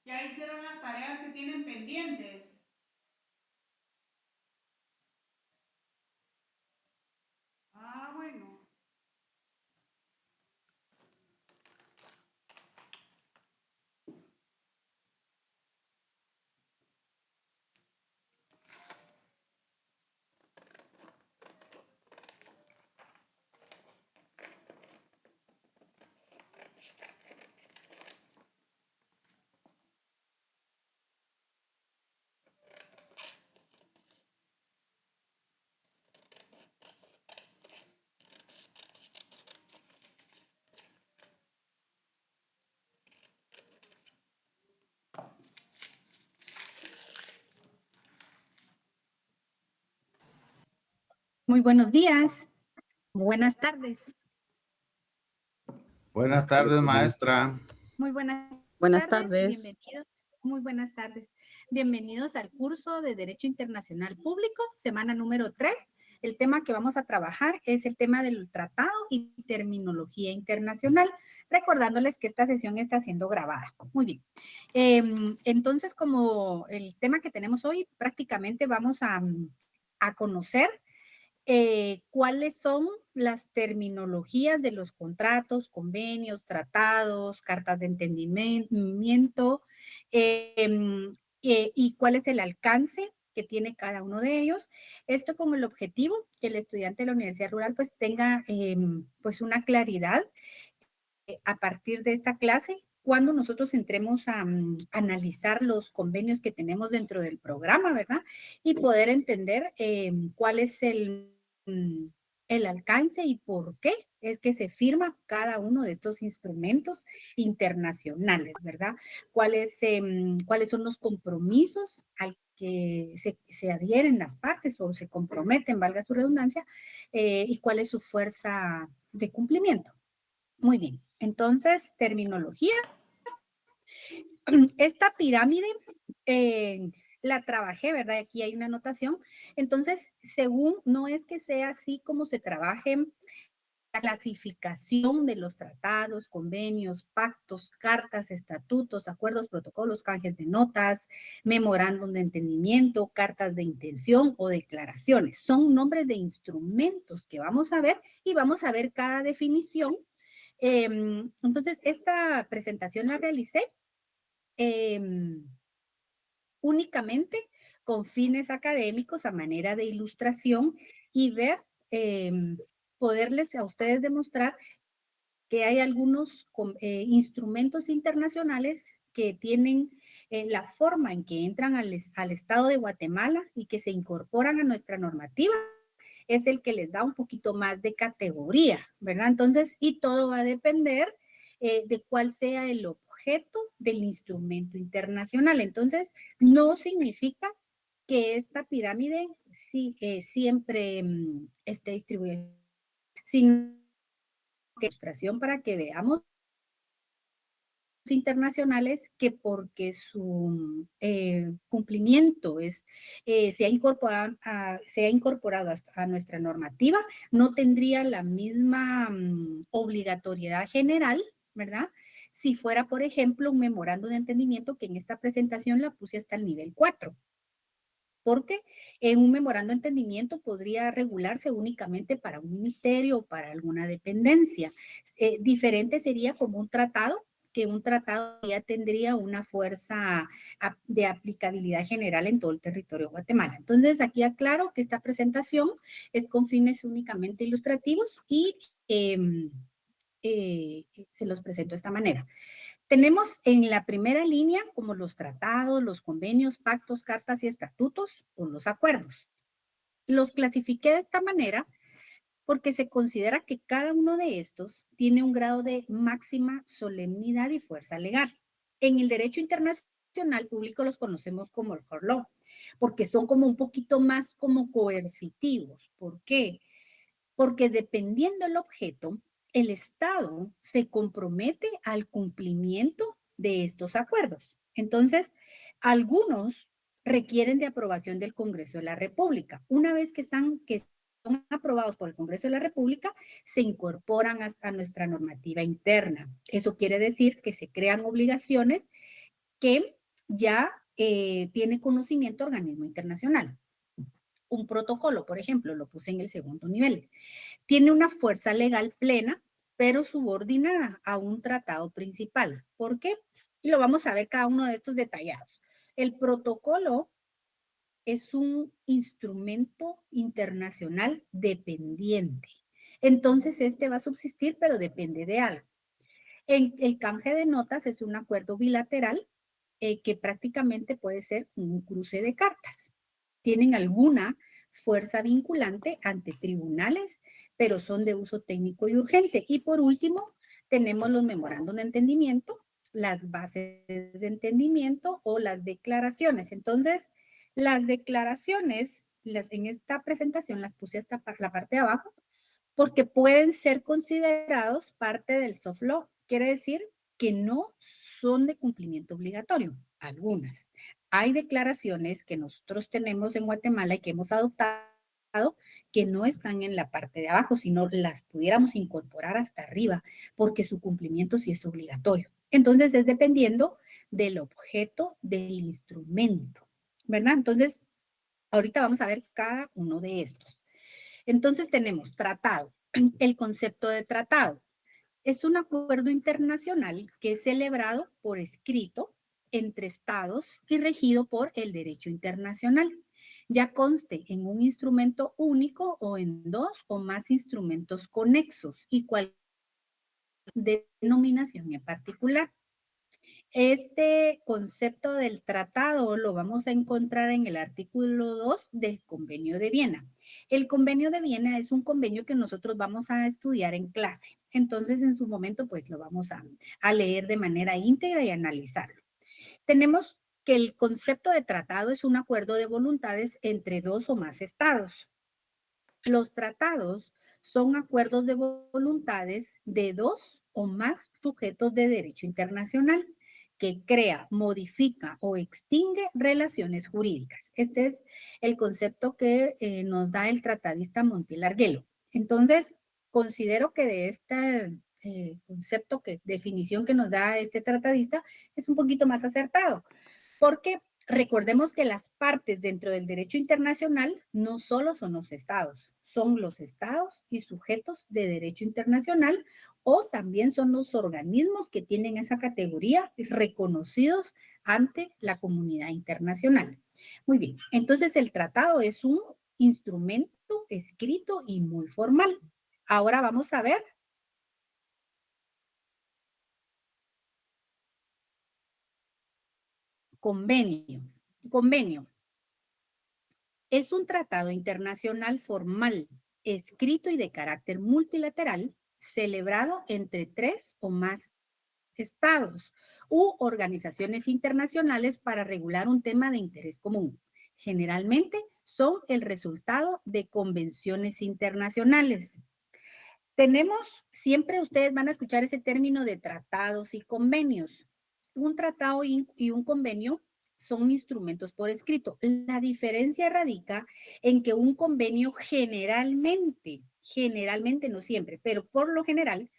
Ya hicieron las tareas que tienen pendientes. Ah, bueno. Muy buenos días, buenas tardes. Buenas tardes, maestra. Muy buenas Buenas tardes, tardes. bienvenidos. Muy buenas tardes. Bienvenidos al curso de Derecho Internacional Público, semana número 3. El tema que vamos a trabajar es el tema del tratado y terminología internacional, recordándoles que esta sesión está siendo grabada. Muy bien. Entonces, como el tema que tenemos hoy, prácticamente vamos a conocer cuáles son las terminologías de los contratos, convenios, tratados, cartas de entendimiento y cuál es el alcance que tiene cada uno de ellos. Esto con el objetivo que el estudiante de la Universidad Rural pues tenga pues una claridad a partir de esta clase cuando nosotros entremos a analizar los convenios que tenemos dentro del programa, ¿verdad? Y poder entender cuál es el alcance y por qué es que se firma cada uno de estos instrumentos internacionales, ¿verdad? ¿Cuáles son los compromisos al que se adhieren las partes o se comprometen, valga su redundancia, y cuál es su fuerza de cumplimiento. Muy bien, entonces, terminología. Esta pirámide la trabajé, ¿verdad? Aquí hay una anotación. Entonces, según, no es que sea así como se trabaje la clasificación de los tratados, convenios, pactos, cartas, estatutos, acuerdos, protocolos, canjes de notas, memorándum de entendimiento, cartas de intención o declaraciones. Son nombres de instrumentos que vamos a ver y vamos a ver cada definición. Entonces, esta presentación la realicé únicamente con fines académicos a manera de ilustración y ver, poderles a ustedes demostrar que hay algunos instrumentos internacionales que tienen la forma en que entran al Estado de Guatemala y que se incorporan a nuestra normativa es el que les da un poquito más de categoría, ¿verdad? Entonces, y todo va a depender de cuál sea el objeto del instrumento internacional. Entonces, no significa que esta pirámide siempre esté distribuida, sino que ilustración para que veamos internacionales que porque su cumplimiento se ha incorporado a nuestra normativa, no tendría la misma obligatoriedad general, ¿verdad? Si fuera, por ejemplo, un memorando de entendimiento que en esta presentación la puse hasta el nivel 4, porque en un memorando de entendimiento podría regularse únicamente para un ministerio o para alguna dependencia. Diferente sería como un tratado, que un tratado ya tendría una fuerza de aplicabilidad general en todo el territorio de Guatemala. Entonces, aquí aclaro que esta presentación es con fines únicamente ilustrativos y se los presento de esta manera. Tenemos en la primera línea como los tratados, los convenios, pactos, cartas y estatutos o los acuerdos. Los clasifiqué de esta manera porque se considera que cada uno de estos tiene un grado de máxima solemnidad y fuerza legal. En el derecho internacional público los conocemos como el core law, porque son como un poquito más como coercitivos. ¿Por qué? Porque dependiendo del objeto, el Estado se compromete al cumplimiento de estos acuerdos. Entonces, algunos requieren de aprobación del Congreso de la República. Una vez que son aprobados por el Congreso de la República, se incorporan a nuestra normativa interna. Eso quiere decir que se crean obligaciones que ya tiene conocimiento organismo internacional. Un protocolo, por ejemplo, lo puse en el segundo nivel. Tiene una fuerza legal plena, pero subordinada a un tratado principal. ¿Por qué? Y lo vamos a ver cada uno de estos detallados. El protocolo es un instrumento internacional dependiente. Entonces, este va a subsistir, pero depende de algo. El canje de notas es un acuerdo bilateral que prácticamente puede ser un cruce de cartas. Tienen alguna fuerza vinculante ante tribunales, pero son de uso técnico y urgente. Y por último, tenemos los memorándum de entendimiento, las bases de entendimiento o las declaraciones. Entonces, las declaraciones, en esta presentación las puse hasta la parte de abajo, porque pueden ser considerados parte del soft law. Quiere decir que no son de cumplimiento obligatorio, algunas. Hay declaraciones que nosotros tenemos en Guatemala y que hemos adoptado que no están en la parte de abajo, sino las pudiéramos incorporar hasta arriba, porque su cumplimiento sí es obligatorio. Entonces es dependiendo del objeto del instrumento, ¿verdad? Entonces, ahorita vamos a ver cada uno de estos. Entonces tenemos tratado. El concepto de tratado es un acuerdo internacional que es celebrado por escrito entre estados y regido por el derecho internacional. Ya conste en un instrumento único o en dos o más instrumentos conexos y cualquier denominación en particular. Este concepto del tratado lo vamos a encontrar en el artículo 2 del Convenio de Viena. El Convenio de Viena es un convenio que nosotros vamos a estudiar en clase. Entonces, en su momento, pues lo vamos a leer de manera íntegra y analizarlo. Tenemos que el concepto de tratado es un acuerdo de voluntades entre dos o más estados. Los tratados son acuerdos de voluntades de dos o más sujetos de derecho internacional que crea, modifica o extingue relaciones jurídicas. Este es el concepto que nos da el tratadista Montiel Arguello. Entonces, considero que de este concepto, definición que nos da este tratadista, es un poquito más acertado, porque recordemos que las partes dentro del derecho internacional no solo son los estados y sujetos de derecho internacional, o también son los organismos que tienen esa categoría reconocidos ante la comunidad internacional. Muy bien, entonces el tratado es un instrumento escrito y muy formal. Ahora vamos a ver convenio. Convenio es un tratado internacional formal, escrito y de carácter multilateral, celebrado entre tres o más estados u organizaciones internacionales para regular un tema de interés común. Generalmente son el resultado de convenciones internacionales. Tenemos, siempre ustedes van a escuchar ese término de tratados y convenios. Un tratado y un convenio son instrumentos por escrito. La diferencia radica en que un convenio generalmente no siempre, pero por lo general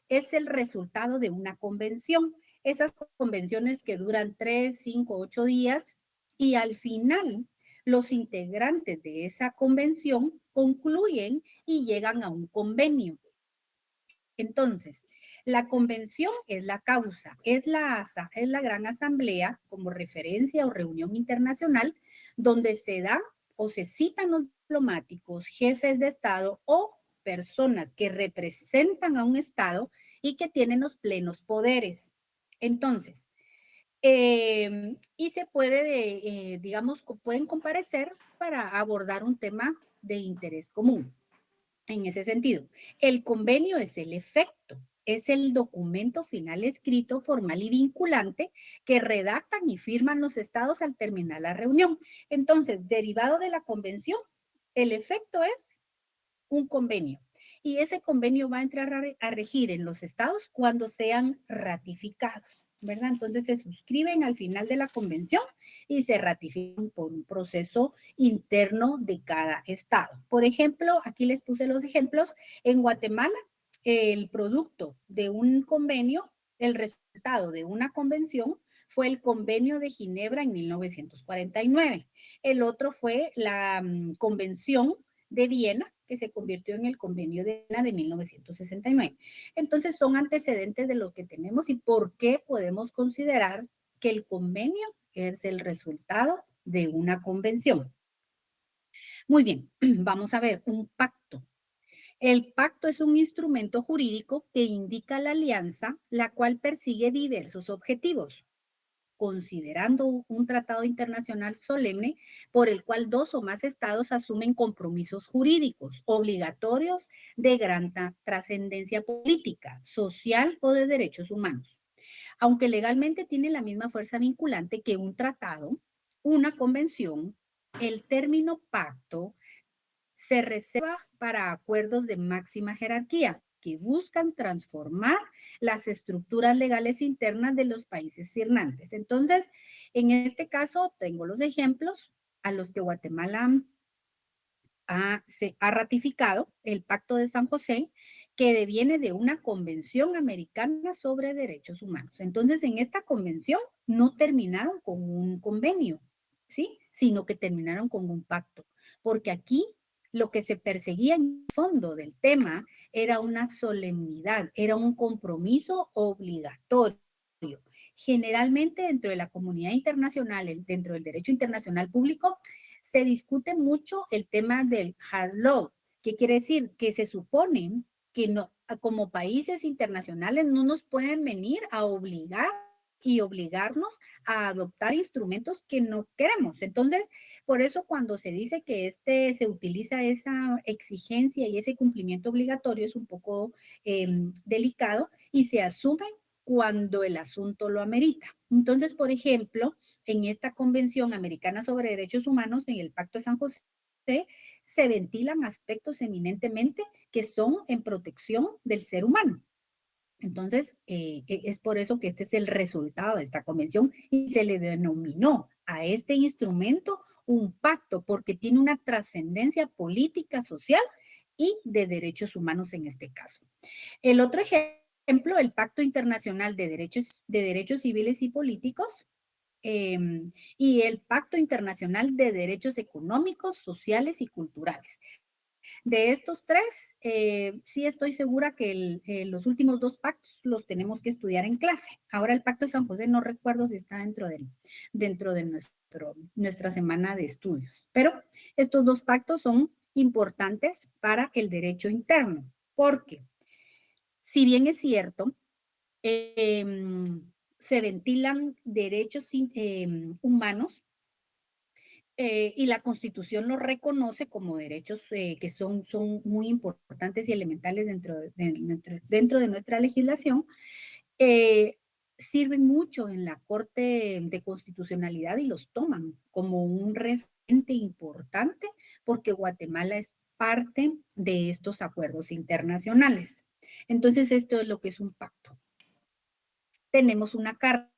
es el resultado de una convención. Esas convenciones que duran 3, 5, 8 días y al final los integrantes de esa convención concluyen y llegan a un convenio. Entonces, la convención es la causa, es la gran asamblea como referencia o reunión internacional donde se dan o se citan los diplomáticos, jefes de Estado o personas que representan a un Estado y que tienen los plenos poderes. Entonces, y se puede, digamos, pueden comparecer para abordar un tema de interés común. En ese sentido, el convenio es el efecto, es el documento final escrito, formal y vinculante que redactan y firman los estados al terminar la reunión. Entonces, derivado de la convención, el efecto es un convenio. Y ese convenio va a entrar a regir en los estados cuando sean ratificados, ¿verdad? Entonces se suscriben al final de la convención y se ratifican por un proceso interno de cada estado. Por ejemplo, aquí les puse los ejemplos. En Guatemala, el producto de un convenio, el resultado de una convención fue el Convenio de Ginebra en 1949. El otro fue la Convención de Viena, que se convirtió en el Convenio de Viena de 1969. Entonces, son antecedentes de los que tenemos y por qué podemos considerar que el convenio es el resultado de una convención. Muy bien, vamos a ver un pacto. El pacto es un instrumento jurídico que indica la alianza, la cual persigue diversos objetivos, considerando un tratado internacional solemne por el cual dos o más estados asumen compromisos jurídicos obligatorios de gran trascendencia política, social o de derechos humanos. Aunque legalmente tiene la misma fuerza vinculante que un tratado, una convención, el término pacto se reserva para acuerdos de máxima jerarquía que buscan transformar las estructuras legales internas de los países firmantes. Entonces, en este caso, tengo los ejemplos a los que Guatemala se ha ratificado el Pacto de San José, que deviene de una convención americana sobre derechos humanos. Entonces, en esta convención no terminaron con un convenio, ¿sí? Sino que terminaron con un pacto, porque aquí lo que se perseguía en el fondo del tema era una solemnidad, era un compromiso obligatorio. Generalmente dentro de la comunidad internacional, dentro del derecho internacional público, se discute mucho el tema del hard law. ¿Qué quiere decir? Que se supone que no, como países internacionales no nos pueden venir a obligar y obligarnos a adoptar instrumentos que no queremos. Entonces, por eso cuando se dice que se utiliza esa exigencia y ese cumplimiento obligatorio es un poco delicado y se asume cuando el asunto lo amerita. Entonces, por ejemplo, en esta Convención Americana sobre Derechos Humanos, en el Pacto de San José, se ventilan aspectos eminentemente que son en protección del ser humano. Entonces, es por eso que este es el resultado de esta convención y se le denominó a este instrumento un pacto porque tiene una trascendencia política, social y de derechos humanos en este caso. El otro ejemplo, el Pacto Internacional de Derechos Civiles y Políticos, y el Pacto Internacional de Derechos Económicos, Sociales y Culturales. De estos tres, sí estoy segura que los últimos dos pactos los tenemos que estudiar en clase. Ahora el Pacto de San José no recuerdo si está dentro de nuestra semana de estudios, pero estos dos pactos son importantes para el derecho interno, porque si bien es cierto, se ventilan derechos humanos y la Constitución los reconoce como derechos que son muy importantes y elementales dentro de nuestra legislación, eh, sirven mucho en la Corte de Constitucionalidad y los toman como un referente importante porque Guatemala es parte de estos acuerdos internacionales. Entonces, esto es lo que es un pacto. Tenemos una carta.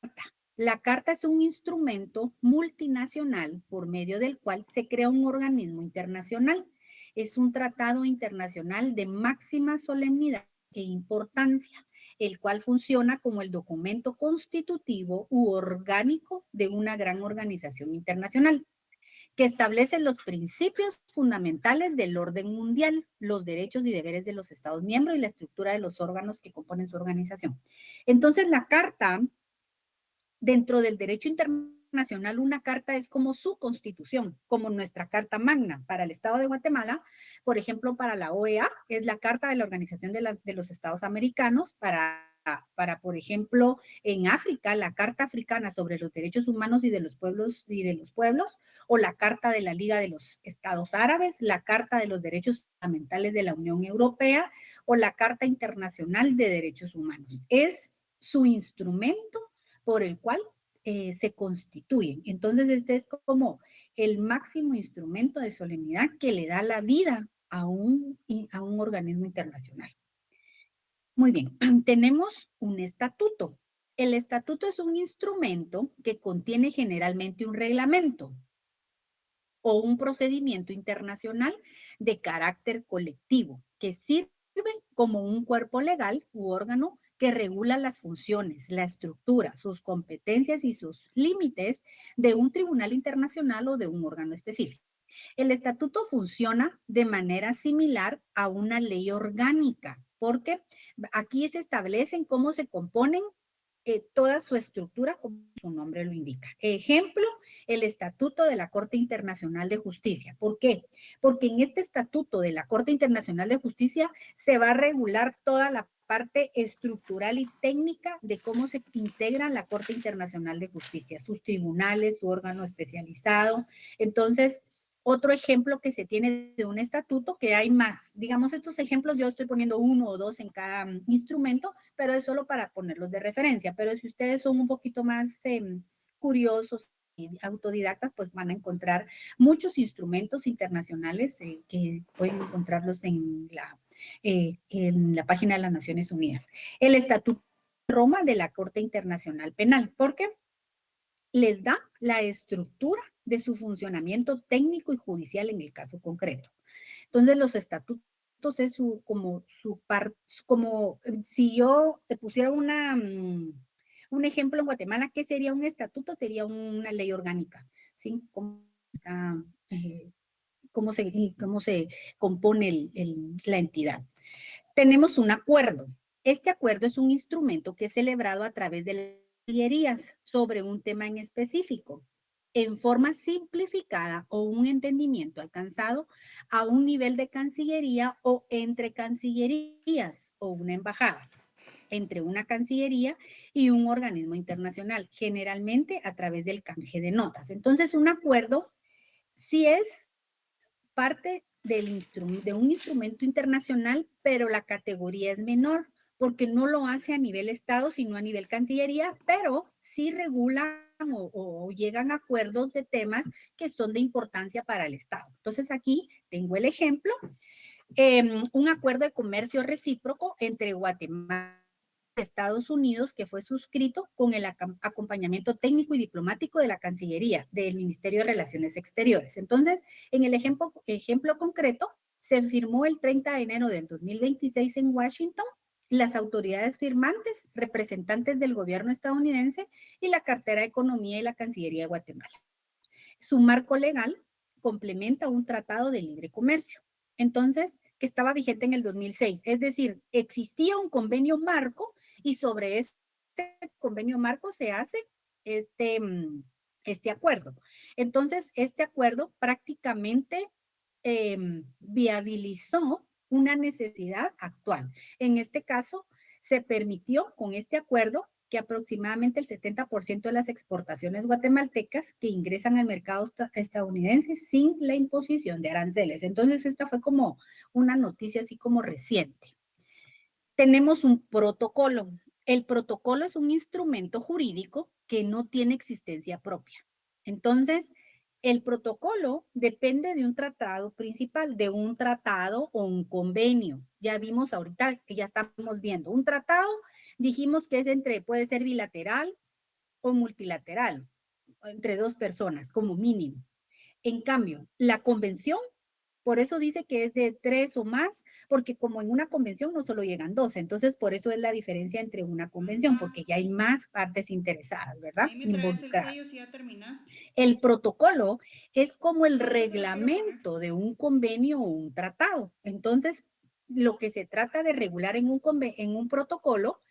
La carta es un instrumento multinacional por medio del cual se crea un organismo internacional. Es un tratado internacional de máxima solemnidad e importancia, el cual funciona como el documento constitutivo u orgánico de una gran organización internacional que establece los principios fundamentales del orden mundial, los derechos y deberes de los Estados miembros y la estructura de los órganos que componen su organización. Entonces, la carta, dentro del derecho internacional, una carta es como su constitución, como nuestra carta magna para el Estado de Guatemala, por ejemplo, para la OEA, es la carta de la Organización de los Estados Americanos, por ejemplo, en África, la Carta Africana sobre los Derechos Humanos y de los pueblos, o la Carta de la Liga de los Estados Árabes, la Carta de los Derechos Fundamentales de la Unión Europea o la Carta Internacional de Derechos Humanos. Es su instrumento por el cual se constituyen. Entonces, este es como el máximo instrumento de solemnidad que le da la vida a un organismo internacional. Muy bien, tenemos un estatuto. El estatuto es un instrumento que contiene generalmente un reglamento o un procedimiento internacional de carácter colectivo que sirve como un cuerpo legal u órgano que regula las funciones, la estructura, sus competencias y sus límites de un tribunal internacional o de un órgano específico. El estatuto funciona de manera similar a una ley orgánica, porque aquí se establecen cómo se componen toda su estructura, como su nombre lo indica. Ejemplo, el Estatuto de la Corte Internacional de Justicia. ¿Por qué? Porque en este Estatuto de la Corte Internacional de Justicia se va a regular toda la parte estructural y técnica de cómo se integra la Corte Internacional de Justicia, sus tribunales, su órgano especializado. Entonces, otro ejemplo que se tiene de un estatuto, que hay más. Digamos, estos ejemplos yo estoy poniendo uno o dos en cada instrumento, pero es solo para ponerlos de referencia. Pero si ustedes son un poquito más curiosos y autodidactas, pues van a encontrar muchos instrumentos internacionales que pueden encontrarlos en la página de las Naciones Unidas. El Estatuto de Roma de la Corte Internacional Penal. ¿Por qué? Les da la estructura de su funcionamiento técnico y judicial en el caso concreto. Entonces, los estatutos es como si yo te pusiera un ejemplo en Guatemala, ¿qué sería un estatuto? Sería una ley orgánica, ¿sí? Cómo se compone la entidad. Tenemos un acuerdo. Este acuerdo es un instrumento que es celebrado a través de cancillerías sobre un tema en específico, en forma simplificada o un entendimiento alcanzado a un nivel de cancillería o entre cancillerías o una embajada, entre una cancillería y un organismo internacional, generalmente a través del canje de notas. Entonces, un acuerdo sí es parte de un instrumento internacional, pero la categoría es menor, porque no lo hace a nivel Estado, sino a nivel Cancillería, pero sí regulan o llegan a acuerdos de temas que son de importancia para el Estado. Entonces aquí tengo el ejemplo, un acuerdo de comercio recíproco entre Guatemala Estados Unidos, que fue suscrito con el acompañamiento técnico y diplomático de la Cancillería, del Ministerio de Relaciones Exteriores. Entonces, en el ejemplo concreto, se firmó el 30 de enero del 2026 en Washington. Las autoridades firmantes, representantes del gobierno estadounidense y la cartera de Economía y la Cancillería de Guatemala. Su marco legal complementa un tratado de libre comercio. Entonces, que estaba vigente en el 2006. Es decir, existía un convenio marco y sobre este convenio marco se hace este acuerdo. Entonces, este acuerdo prácticamente viabilizó una necesidad actual. En este caso, se permitió con este acuerdo que aproximadamente el 70% de las exportaciones guatemaltecas que ingresan al mercado estadounidense sin la imposición de aranceles. Entonces, esta fue como una noticia así como reciente. Tenemos un protocolo. El protocolo es un instrumento jurídico que no tiene existencia propia. Entonces, el protocolo depende de un tratado principal, de un tratado o un convenio. Ya vimos ahorita, ya estamos viendo. Un tratado, dijimos que puede ser bilateral o multilateral, entre dos personas, como mínimo. En cambio, la convención, por eso dice que es de 3 o más, porque como en una convención no solo llegan 2, entonces por eso es la diferencia entre una convención, porque ya hay más partes interesadas, ¿verdad? Ahí me traes el sello Involucradas. si ya terminaste. El protocolo es como el Solo se lo quiero poner. reglamento de un convenio o un tratado. Entonces, lo que se trata de regular en un protocolo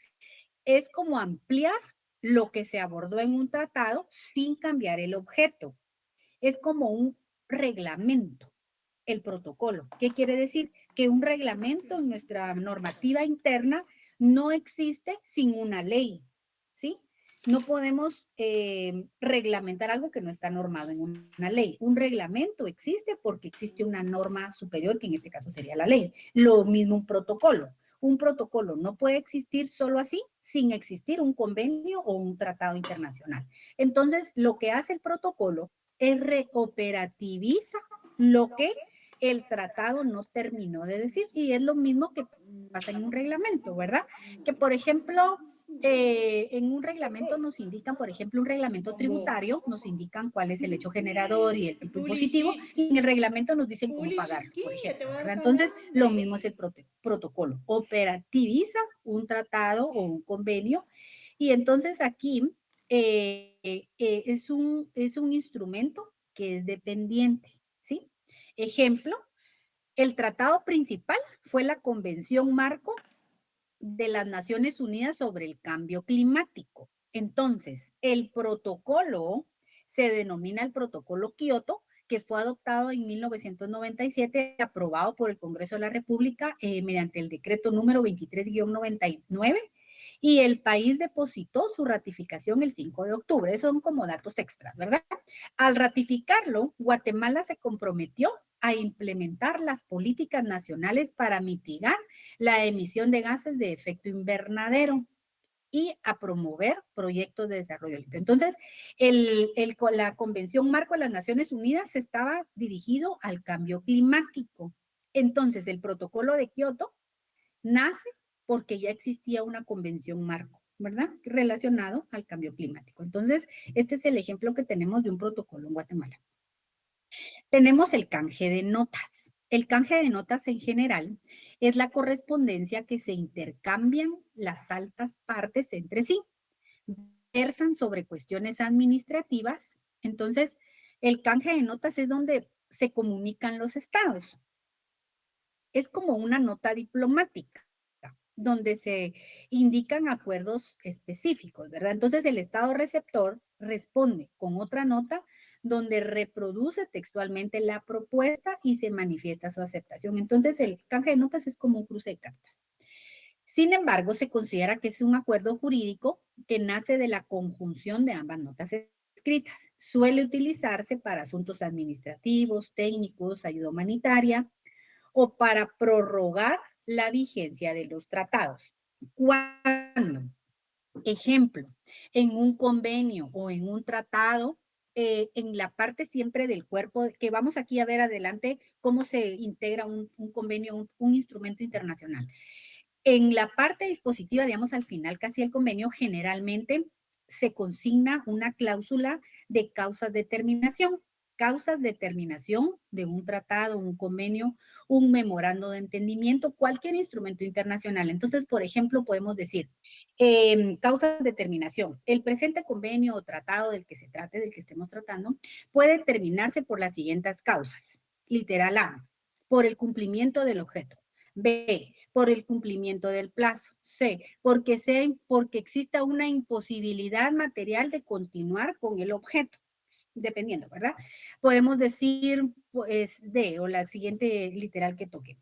es como ampliar lo que se abordó en un tratado sin cambiar el objeto. Es como un reglamento, el protocolo. ¿Qué quiere decir? Que un reglamento en nuestra normativa interna no existe sin una ley, ¿sí? No podemos reglamentar algo que no está normado en una ley. Un reglamento existe porque existe una norma superior, que en este caso sería la ley. Lo mismo un protocolo. Un protocolo no puede existir solo así, sin existir un convenio o un tratado internacional. Entonces, lo que hace el protocolo es reoperativiza lo que el tratado no terminó de decir. Y es lo mismo que pasa en un reglamento, ¿verdad? Que, por ejemplo, En un reglamento nos indican, por ejemplo, un reglamento tributario, nos indican cuál es el hecho generador y el tipo impositivo, y en el reglamento nos dicen cómo pagarlo, por ejemplo, ¿verdad? Entonces, lo mismo es el protocolo. Operativiza un tratado o un convenio, y entonces aquí es un instrumento que es dependiente, ¿sí? Ejemplo, el tratado principal fue la Convención Marco de las Naciones Unidas sobre el Cambio Climático. Entonces, el protocolo se denomina el Protocolo Kioto, que fue adoptado en 1997, aprobado por el Congreso de la República mediante el decreto número 23-99, y el país depositó su ratificación el 5 de octubre. Esos son como datos extras, ¿verdad? Al ratificarlo, Guatemala se comprometió a implementar las políticas nacionales para mitigar la emisión de gases de efecto invernadero y a promover proyectos de desarrollo limpio. Entonces, la Convención Marco de las Naciones Unidas estaba dirigido al cambio climático. Entonces, el protocolo de Kioto nace porque ya existía una convención marco, ¿verdad? Relacionado al cambio climático. Entonces, este es el ejemplo que tenemos de un protocolo en Guatemala. Tenemos el canje de notas. El canje de notas en general es la correspondencia que se intercambian las altas partes entre sí, versan sobre cuestiones administrativas. Entonces, el canje de notas es donde se comunican los estados. Es como una nota diplomática donde se indican acuerdos específicos, ¿verdad? Entonces el estado receptor responde con otra nota donde reproduce textualmente la propuesta y se manifiesta su aceptación. Entonces el canje de notas es como un cruce de cartas. Sin embargo, se considera que es un acuerdo jurídico que nace de la conjunción de ambas notas escritas. Suele utilizarse para asuntos administrativos, técnicos, ayuda humanitaria, o para prorrogar la vigencia de los tratados. Cuando, ejemplo, en un convenio o en un tratado, en la parte siempre del cuerpo, que vamos aquí a ver adelante cómo se integra un convenio, un instrumento internacional. En la parte dispositiva, digamos, al final casi el convenio, generalmente se consigna una cláusula de causas de terminación. Causas de terminación de un tratado, un convenio, un memorando de entendimiento, cualquier instrumento internacional. Entonces, por ejemplo, podemos decir, causas de terminación. El presente convenio o tratado del que se trate, del que estemos tratando, puede terminarse por las siguientes causas. Literal A, por el cumplimiento del objeto. B, por el cumplimiento del plazo. C, porque exista una imposibilidad material de continuar con el objeto, dependiendo, ¿verdad? Podemos decir, pues, D, o la siguiente literal que toque.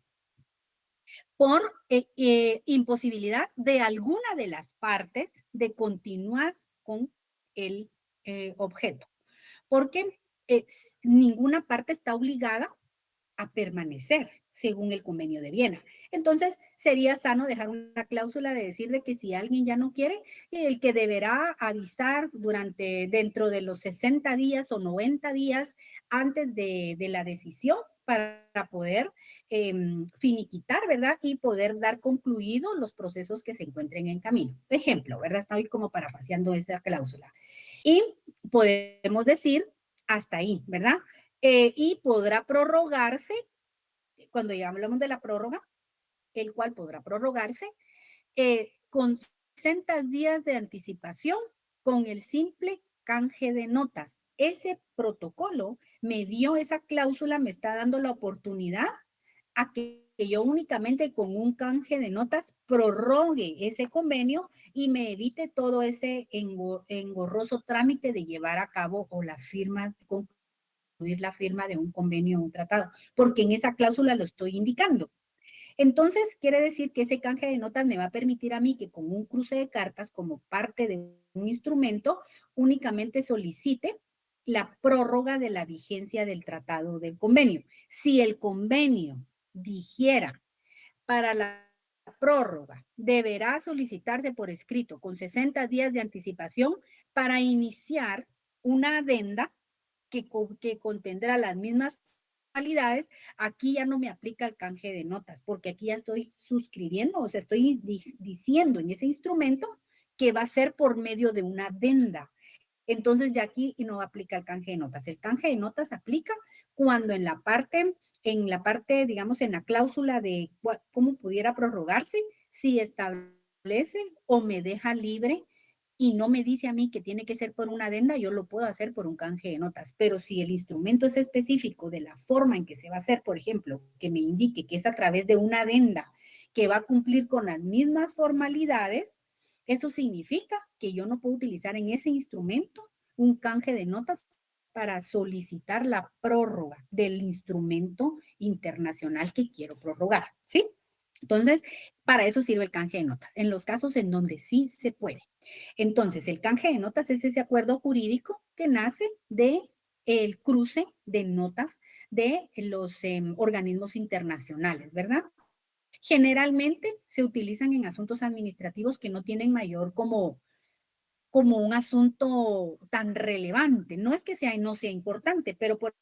Por imposibilidad de alguna de las partes de continuar con el objeto. Porque ninguna parte está obligada a permanecer según el convenio de Viena. Entonces, sería sano dejar una cláusula de decir de que si alguien ya no quiere, el que deberá avisar dentro de los 60 días o 90 días antes de la decisión para poder finiquitar, ¿verdad? Y poder dar concluido los procesos que se encuentren en camino. Ejemplo, ¿verdad? Estoy como parafaseando esa cláusula. Y podemos decir hasta ahí, ¿verdad? Y podrá prorrogarse, cuando ya hablamos de la prórroga, el cual podrá prorrogarse con 60 días de anticipación con el simple canje de notas. Ese protocolo me dio esa cláusula, me está dando la oportunidad a que yo únicamente con un canje de notas prorrogue ese convenio y me evite todo ese engorroso trámite de llevar a cabo o la firma, concluir la firma de un convenio o un tratado, porque en esa cláusula lo estoy indicando. Entonces, quiere decir que ese canje de notas me va a permitir a mí que con un cruce de cartas como parte de un instrumento, únicamente solicite la prórroga de la vigencia del tratado del convenio. Si el convenio dijera para la prórroga, deberá solicitarse por escrito con 60 días de anticipación para iniciar una adenda que contendrá las mismas cualidades. Aquí ya no me aplica el canje de notas, porque aquí ya estoy suscribiendo, o sea, estoy diciendo en ese instrumento que va a ser por medio de una adenda. Entonces ya aquí no aplica el canje de notas. El canje de notas aplica cuando en la parte, digamos, en la cláusula de cómo pudiera prorrogarse, si establece o me deja libre y no me dice a mí que tiene que ser por una adenda, yo lo puedo hacer por un canje de notas. Pero si el instrumento es específico de la forma en que se va a hacer, por ejemplo, que me indique que es a través de una adenda que va a cumplir con las mismas formalidades, eso significa que yo no puedo utilizar en ese instrumento un canje de notas para solicitar la prórroga del instrumento internacional que quiero prorrogar, ¿sí? Entonces, para eso sirve el canje de notas, en los casos en donde sí se puede. Entonces, el canje de notas es ese acuerdo jurídico que nace de el cruce de notas de los organismos internacionales, ¿verdad? Generalmente se utilizan en asuntos administrativos que no tienen mayor como un asunto tan relevante. No es que sea no sea importante, pero por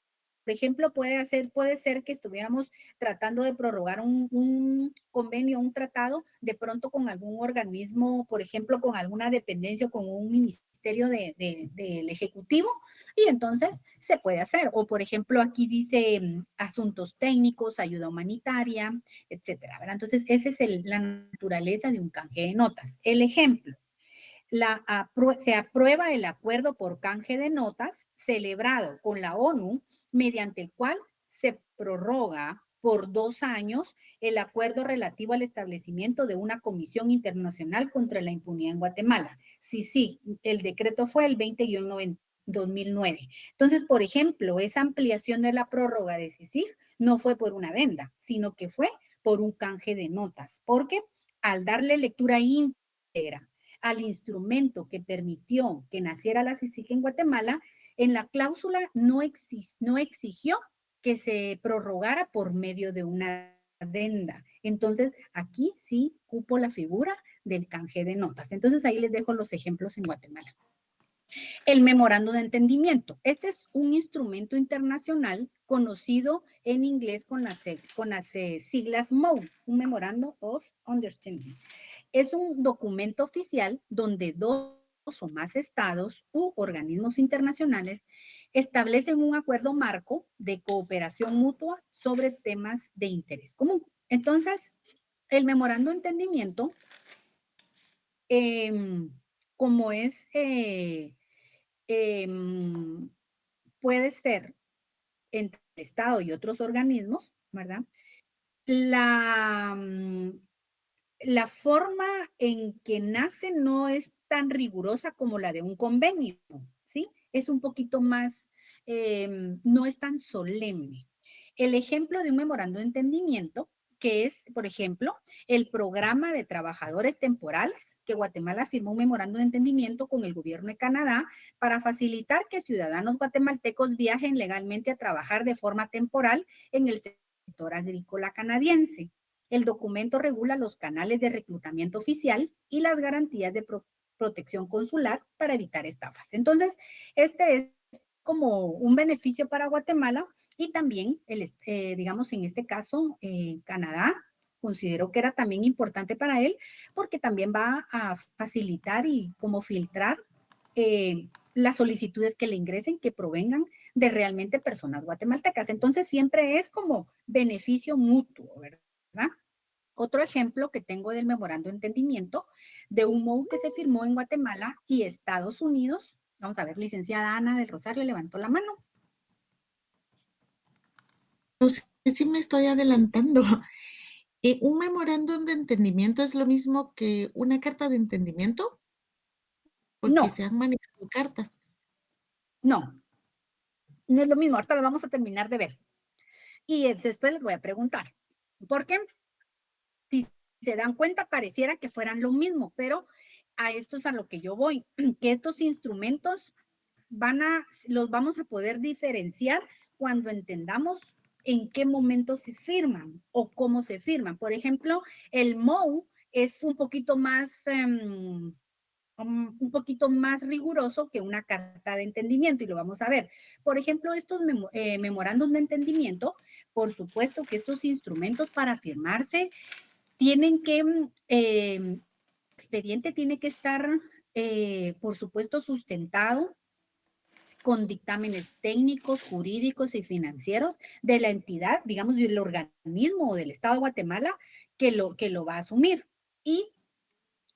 ejemplo, puede ser que estuviéramos tratando de prorrogar un convenio, un tratado, de pronto con algún organismo, por ejemplo, con alguna dependencia o con un ministerio del Ejecutivo, y entonces se puede hacer. O, por ejemplo, aquí dice asuntos técnicos, ayuda humanitaria, etcétera, ¿verdad? Entonces, esa es la naturaleza de un canje de notas. El ejemplo se aprueba el acuerdo por canje de notas celebrado con la ONU, mediante el cual se prorroga por 2 años el acuerdo relativo al establecimiento de una comisión internacional contra la impunidad en Guatemala. Sí, el decreto fue el 20-2009. Entonces, por ejemplo, esa ampliación de la prórroga de CICIG no fue por una adenda, sino que fue por un canje de notas, porque al darle lectura íntegra al instrumento que permitió que naciera la CICIG en Guatemala, en la cláusula no exigió que se prorrogara por medio de una adenda. Entonces, aquí sí cupo la figura del canje de notas. Entonces, ahí les dejo los ejemplos en Guatemala. El memorándum de entendimiento. Este es un instrumento internacional conocido en inglés con las siglas MOU, un Memorandum of Understanding. Es un documento oficial donde dos o más estados u organismos internacionales establecen un acuerdo marco de cooperación mutua sobre temas de interés común. Entonces, el memorando de entendimiento, como es, puede ser entre el Estado y otros organismos, ¿verdad? La, la forma en que nace no es tan rigurosa como la de un convenio, ¿sí? Es un poquito más, no es tan solemne. El ejemplo de un memorando de entendimiento, que es, por ejemplo, el programa de trabajadores temporales, que Guatemala firmó un memorando de entendimiento con el gobierno de Canadá para facilitar que ciudadanos guatemaltecos viajen legalmente a trabajar de forma temporal en el sector agrícola canadiense. El documento regula los canales de reclutamiento oficial y las garantías de protección consular para evitar estafas. Entonces, este es como un beneficio para Guatemala y también, digamos, en este caso, Canadá considero que era también importante para él porque también va a facilitar y como filtrar las solicitudes que le ingresen que provengan de realmente personas guatemaltecas. Entonces, siempre es como beneficio mutuo, ¿verdad? Otro ejemplo que tengo del memorando de entendimiento de un MOU que se firmó en Guatemala y Estados Unidos. Vamos a ver, licenciada Ana del Rosario levantó la mano. No sé si me estoy adelantando. ¿Un memorándum de entendimiento es lo mismo que una carta de entendimiento? Porque No, se han manejado cartas. no, no es lo mismo. Ahorita lo vamos a terminar de ver. Y después les voy a preguntar. Porque si se dan cuenta, pareciera que fueran lo mismo, pero a esto es a lo que yo voy, que estos instrumentos los vamos a poder diferenciar cuando entendamos en qué momento se firman o cómo se firman. Por ejemplo, el MOU es un poquito más riguroso que una carta de entendimiento y lo vamos a ver. Por ejemplo, estos memorándum de entendimiento, por supuesto que estos instrumentos para firmarse tienen que expediente tiene que estar, por supuesto, sustentado con dictámenes técnicos, jurídicos y financieros de la entidad, digamos, del organismo o del Estado de Guatemala que lo va a asumir. Y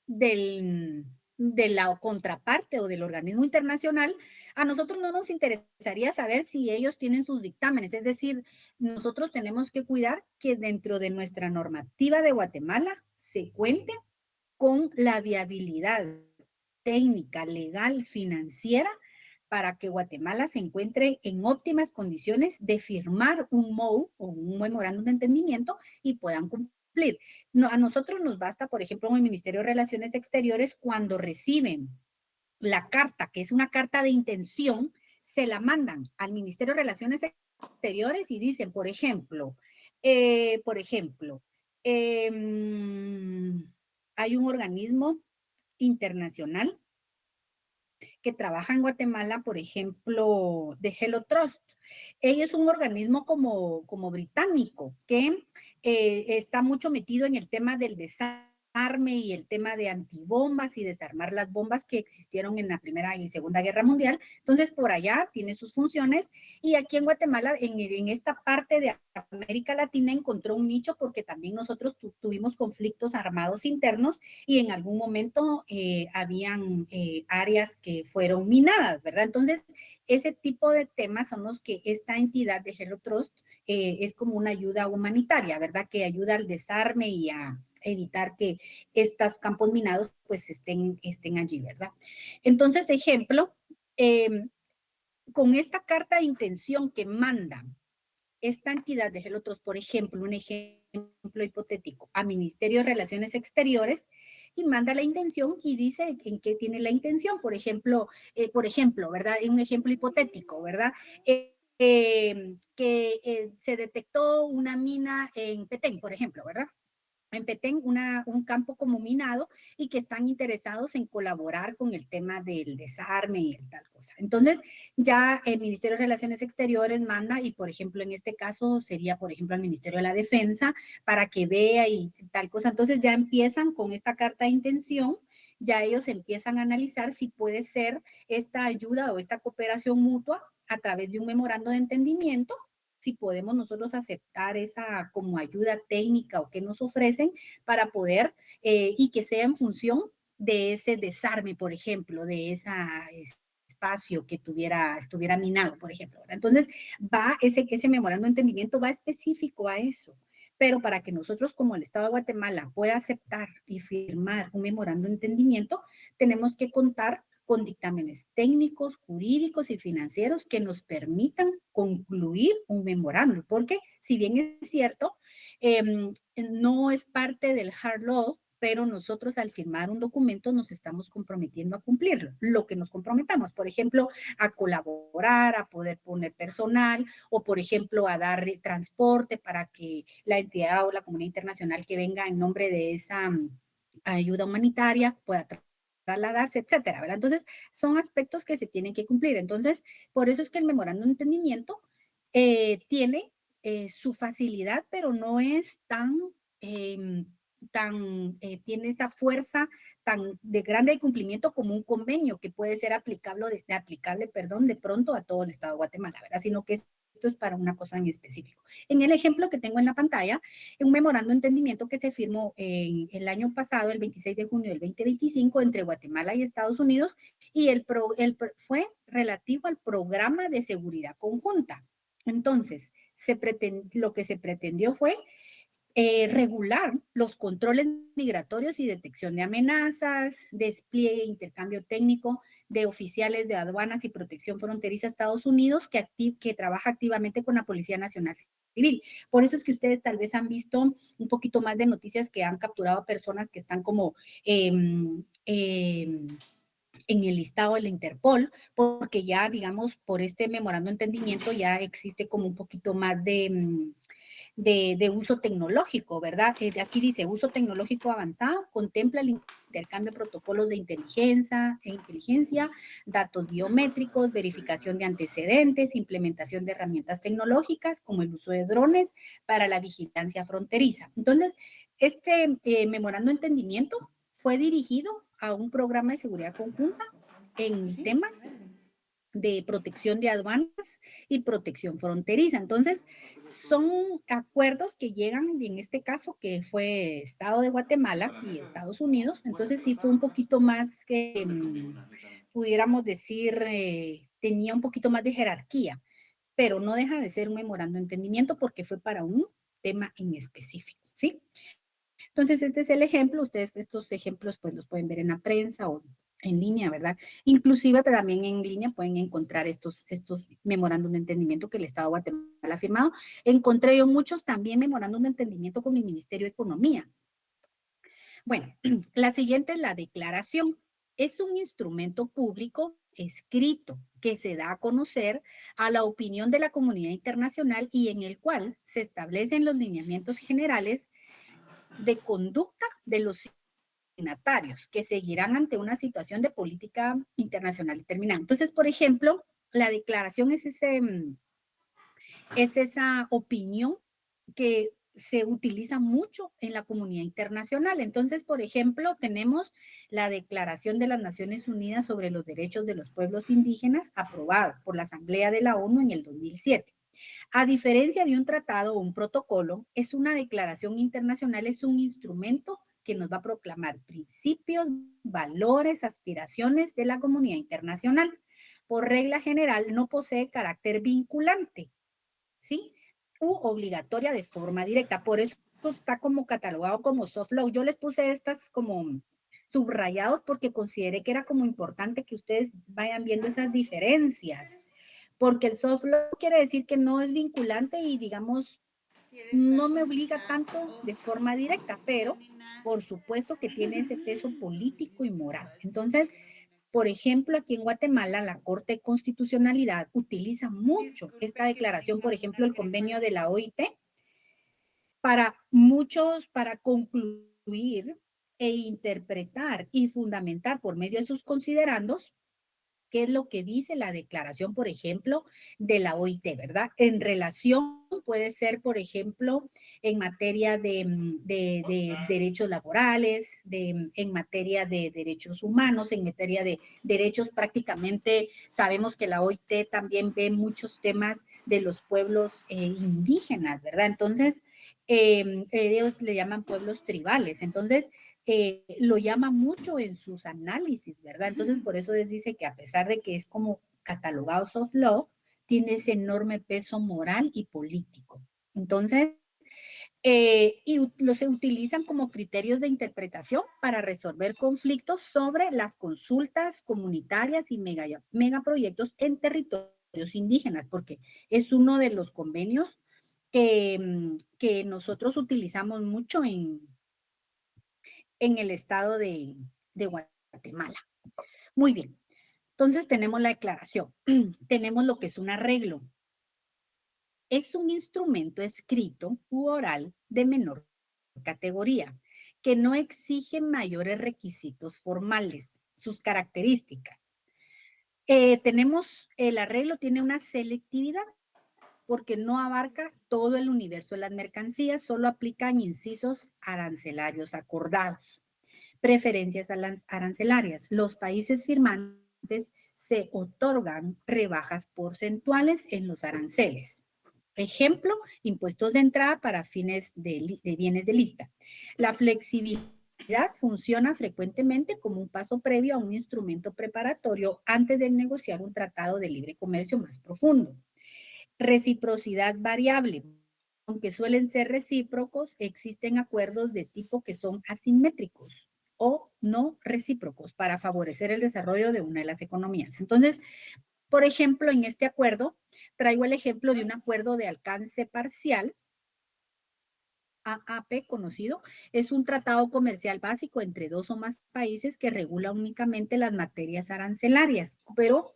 de la contraparte o del organismo internacional, a nosotros no nos interesaría saber si ellos tienen sus dictámenes. Es decir, nosotros tenemos que cuidar que dentro de nuestra normativa de Guatemala se cuente con la viabilidad técnica, legal, financiera, para que Guatemala se encuentre en óptimas condiciones de firmar un MOU o un memorándum de entendimiento y puedan cumplir. No, a nosotros nos basta, por ejemplo, en el Ministerio de Relaciones Exteriores, cuando reciben la carta, que es una carta de intención, se la mandan al Ministerio de Relaciones Exteriores y dicen, por ejemplo, eh, hay un organismo internacional que trabaja en Guatemala, por ejemplo, de Hello Trust. Ella es un organismo como británico que está mucho metido en el tema del desarme y el tema de antibombas y desarmar las bombas que existieron en la Primera y Segunda Guerra Mundial. Entonces, por allá tiene sus funciones y aquí en Guatemala, en esta parte de América Latina, encontró un nicho porque también nosotros tuvimos conflictos armados internos y en algún momento habían áreas que fueron minadas, ¿verdad? Entonces, ese tipo de temas son los que esta entidad de Hello Trust es como una ayuda humanitaria, ¿verdad? Que ayuda al desarme y a evitar que estos campos minados pues estén allí, ¿verdad? Entonces, ejemplo, con esta carta de intención que manda esta entidad de Hello Trust, por ejemplo, un ejemplo hipotético, a Ministerio de Relaciones Exteriores y manda la intención y dice en qué tiene la intención. Por ejemplo, ¿verdad? Un ejemplo hipotético, ¿verdad? Que se detectó una mina en Petén, por ejemplo, ¿verdad? En Petén un campo como minado y que están interesados en colaborar con el tema del desarme y el tal cosa. Entonces, ya el Ministerio de Relaciones Exteriores manda, y por ejemplo, en este caso sería, por ejemplo, al Ministerio de la Defensa para que vea y tal cosa. Entonces, ya empiezan con esta carta de intención, ya ellos empiezan a analizar si puede ser esta ayuda o esta cooperación mutua a través de un memorando de entendimiento, si podemos nosotros aceptar esa como ayuda técnica o que nos ofrecen para poder y que sea en función de ese desarme, por ejemplo, de ese espacio que estuviera minado, por ejemplo, ¿verdad? Entonces, ese memorando de entendimiento va específico a eso. Pero para que nosotros como el Estado de Guatemala pueda aceptar y firmar un memorando de entendimiento, tenemos que contar con dictámenes técnicos, jurídicos y financieros que nos permitan concluir un memorándum, porque si bien es cierto, no es parte del hard law, pero nosotros al firmar un documento nos estamos comprometiendo a cumplirlo, lo que nos comprometamos, por ejemplo, a colaborar, a poder poner personal o, por ejemplo, a dar transporte para que la entidad o la comunidad internacional que venga en nombre de esa ayuda humanitaria pueda trasladarse, etcétera, ¿verdad? Entonces, son aspectos que se tienen que cumplir. Entonces, por eso es que el memorándum de entendimiento tiene su facilidad, pero no es tiene esa fuerza tan de grande cumplimiento como un convenio que puede ser aplicable, de pronto a todo el Estado de Guatemala, ¿verdad? Sino que esto es para una cosa en específico. En el ejemplo que tengo en la pantalla, un memorando de entendimiento que se firmó el año pasado, el 26 de junio del 2025, entre Guatemala y Estados Unidos, y fue relativo al programa de seguridad conjunta. Entonces, lo que se pretendió fue regular los controles migratorios y detección de amenazas, despliegue e intercambio técnico de oficiales de aduanas y protección fronteriza a Estados Unidos que trabaja activamente con la Policía Nacional Civil. Por eso es que ustedes tal vez han visto un poquito más de noticias que han capturado a personas que están como en el listado de la Interpol, porque ya, digamos, por este memorando de entendimiento ya existe como un poquito más de uso tecnológico, ¿verdad? Aquí dice, uso tecnológico avanzado, contempla el intercambio de protocolos de inteligencia, datos biométricos, verificación de antecedentes, implementación de herramientas tecnológicas como el uso de drones para la vigilancia fronteriza. Entonces, este memorando de entendimiento fue dirigido a un programa de seguridad conjunta en el tema de protección de aduanas y protección fronteriza. Entonces, son acuerdos que llegan, en este caso, que fue Estado de Guatemala y Estados Unidos. Entonces, sí fue un poquito más que, pudiéramos decir, tenía un poquito más de jerarquía, pero no deja de ser un memorando de entendimiento porque fue para un tema en específico, ¿sí? Entonces, este es el ejemplo. Ustedes estos ejemplos pues los pueden ver en la prensa o en línea, ¿verdad? Inclusive pero también en línea pueden encontrar estos memorándum de entendimiento que el Estado de Guatemala ha firmado. Encontré yo muchos también memorándum de entendimiento con el Ministerio de Economía. Bueno, la siguiente es la declaración. Es un instrumento público escrito que se da a conocer a la opinión de la comunidad internacional y en el cual se establecen los lineamientos generales de conducta de los signatarios que seguirán ante una situación de política internacional determinada. Entonces, por ejemplo, la declaración es esa opinión que se utiliza mucho en la comunidad internacional. Entonces, por ejemplo, tenemos la Declaración de las Naciones Unidas sobre los Derechos de los Pueblos Indígenas, aprobada por la Asamblea de la ONU en el 2007. A diferencia de un tratado o un protocolo, es una declaración internacional, es un instrumento que nos va a proclamar principios, valores, aspiraciones de la comunidad internacional. Por regla general, no posee carácter vinculante, ¿sí? U obligatoria de forma directa. Por eso está como catalogado como soft law. Yo les puse estas como subrayados porque consideré que era como importante que ustedes vayan viendo esas diferencias. Porque el soft law quiere decir que no es vinculante y, digamos, no me obliga tanto de forma directa, pero por supuesto que tiene ese peso político y moral. Entonces, por ejemplo, aquí en Guatemala, la Corte de Constitucionalidad utiliza mucho esta declaración, por ejemplo, el convenio de la OIT, para concluir e interpretar y fundamentar por medio de sus considerandos qué es lo que dice la declaración, por ejemplo, de la OIT, ¿verdad? En relación, puede ser, por ejemplo, en materia de derechos laborales, en materia de derechos humanos, en materia de derechos prácticamente, sabemos que la OIT también ve muchos temas de los pueblos indígenas, ¿verdad? Entonces, ellos le llaman pueblos tribales. Entonces, lo llama mucho en sus análisis, ¿verdad? Entonces, por eso les dice que a pesar de que es como catalogado soft law, tiene ese enorme peso moral y político. Entonces, se utilizan como criterios de interpretación para resolver conflictos sobre las consultas comunitarias y megaproyectos en territorios indígenas, porque es uno de los convenios que nosotros utilizamos mucho en el estado de Guatemala. Muy bien. Entonces tenemos la declaración. Tenemos lo que es un arreglo. Es un instrumento escrito u oral de menor categoría que no exige mayores requisitos formales. Sus características. Tenemos el arreglo, tiene una selectividad porque no abarca todo el universo de las mercancías, solo aplican incisos arancelarios acordados. Preferencias arancelarias. Los países firmantes se otorgan rebajas porcentuales en los aranceles. Ejemplo, impuestos de entrada para fines de bienes de lista. La flexibilidad funciona frecuentemente como un paso previo a un instrumento preparatorio antes de negociar un tratado de libre comercio más profundo. Reciprocidad variable. Aunque suelen ser recíprocos, existen acuerdos de tipo que son asimétricos o no recíprocos para favorecer el desarrollo de una de las economías. Entonces, por ejemplo, en este acuerdo, traigo el ejemplo de un acuerdo de alcance parcial, AAP conocido, es un tratado comercial básico entre dos o más países que regula únicamente las materias arancelarias, pero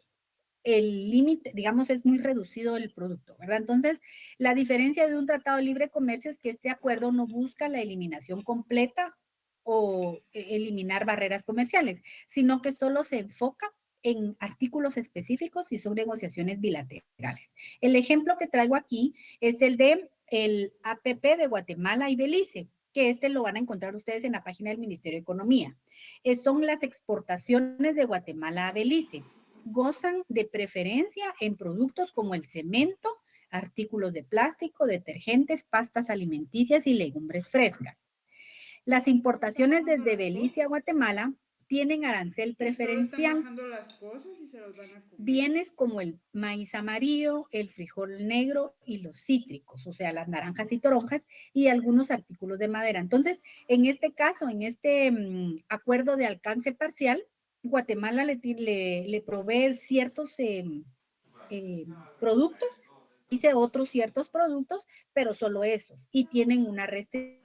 el límite, digamos, es muy reducido el producto, ¿verdad? Entonces, la diferencia de un tratado de libre comercio es que este acuerdo no busca la eliminación completa o eliminar barreras comerciales, sino que solo se enfoca en artículos específicos y son negociaciones bilaterales. El ejemplo que traigo aquí es el de el APP de Guatemala y Belice. que lo van a encontrar ustedes en la página del Ministerio de Economía. Son las exportaciones de Guatemala a Belice. Gozan de preferencia en productos como el cemento, artículos de plástico, detergentes, pastas alimenticias y legumbres frescas. Las importaciones desde Belice a Guatemala tienen arancel preferencial. Bajando las cosas y se los van a comer. Bienes como el maíz amarillo, el frijol negro y los cítricos, o sea, las naranjas y toronjas y algunos artículos de madera. Entonces, en este caso, en este acuerdo de alcance parcial, Guatemala le provee ciertos productos, dice otros ciertos productos, pero solo esos, y tienen una restricción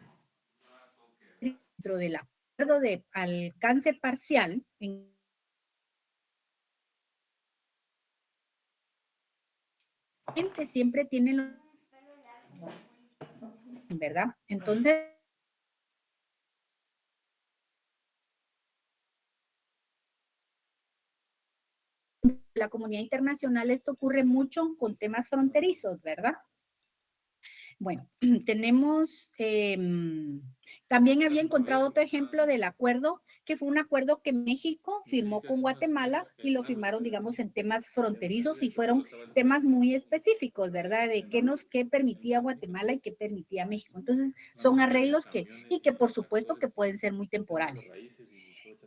dentro del acuerdo de alcance parcial siempre tienen, ¿verdad? Entonces, la comunidad internacional esto ocurre mucho con temas fronterizos, ¿verdad? Bueno, tenemos, también había encontrado otro ejemplo del acuerdo, que fue un acuerdo que México firmó con Guatemala y lo firmaron, digamos, en temas fronterizos y fueron temas muy específicos, ¿verdad? De qué permitía Guatemala y qué permitía México. Entonces, son arreglos que por supuesto que pueden ser muy temporales.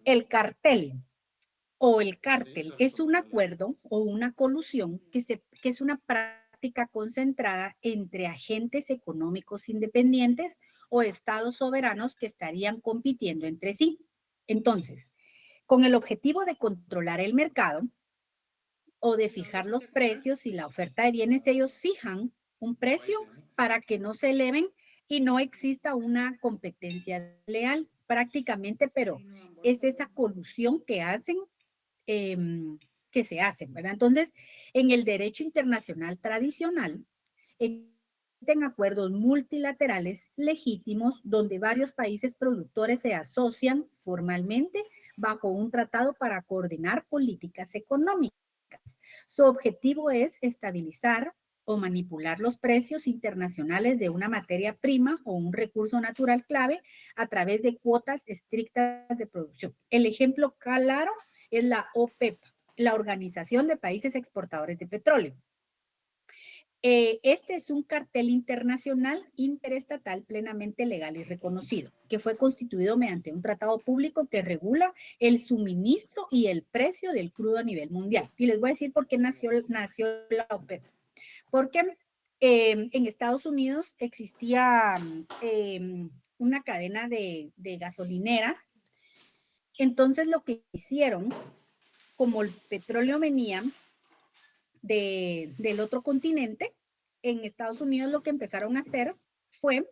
El cartel o el cártel es un acuerdo o una colusión que es una práctica concentrada entre agentes económicos independientes o estados soberanos que estarían compitiendo entre sí. Entonces, con el objetivo de controlar el mercado o de fijar los precios y la oferta de bienes, ellos fijan un precio para que no se eleven y no exista una competencia leal prácticamente, pero es esa colusión que hacen que se hacen, ¿verdad? Entonces, en el derecho internacional tradicional, existen acuerdos multilaterales legítimos donde varios países productores se asocian formalmente bajo un tratado para coordinar políticas económicas. Su objetivo es estabilizar o manipular los precios internacionales de una materia prima o un recurso natural clave a través de cuotas estrictas de producción. El ejemplo claro es la OPEP, la Organización de Países Exportadores de Petróleo. Este es un cartel internacional interestatal plenamente legal y reconocido, que fue constituido mediante un tratado público que regula el suministro y el precio del crudo a nivel mundial. Y les voy a decir por qué nació la OPEP. Porque en Estados Unidos existía una cadena de gasolineras. Entonces lo que hicieron, como el petróleo venía del otro continente, en Estados Unidos lo que empezaron a hacer fue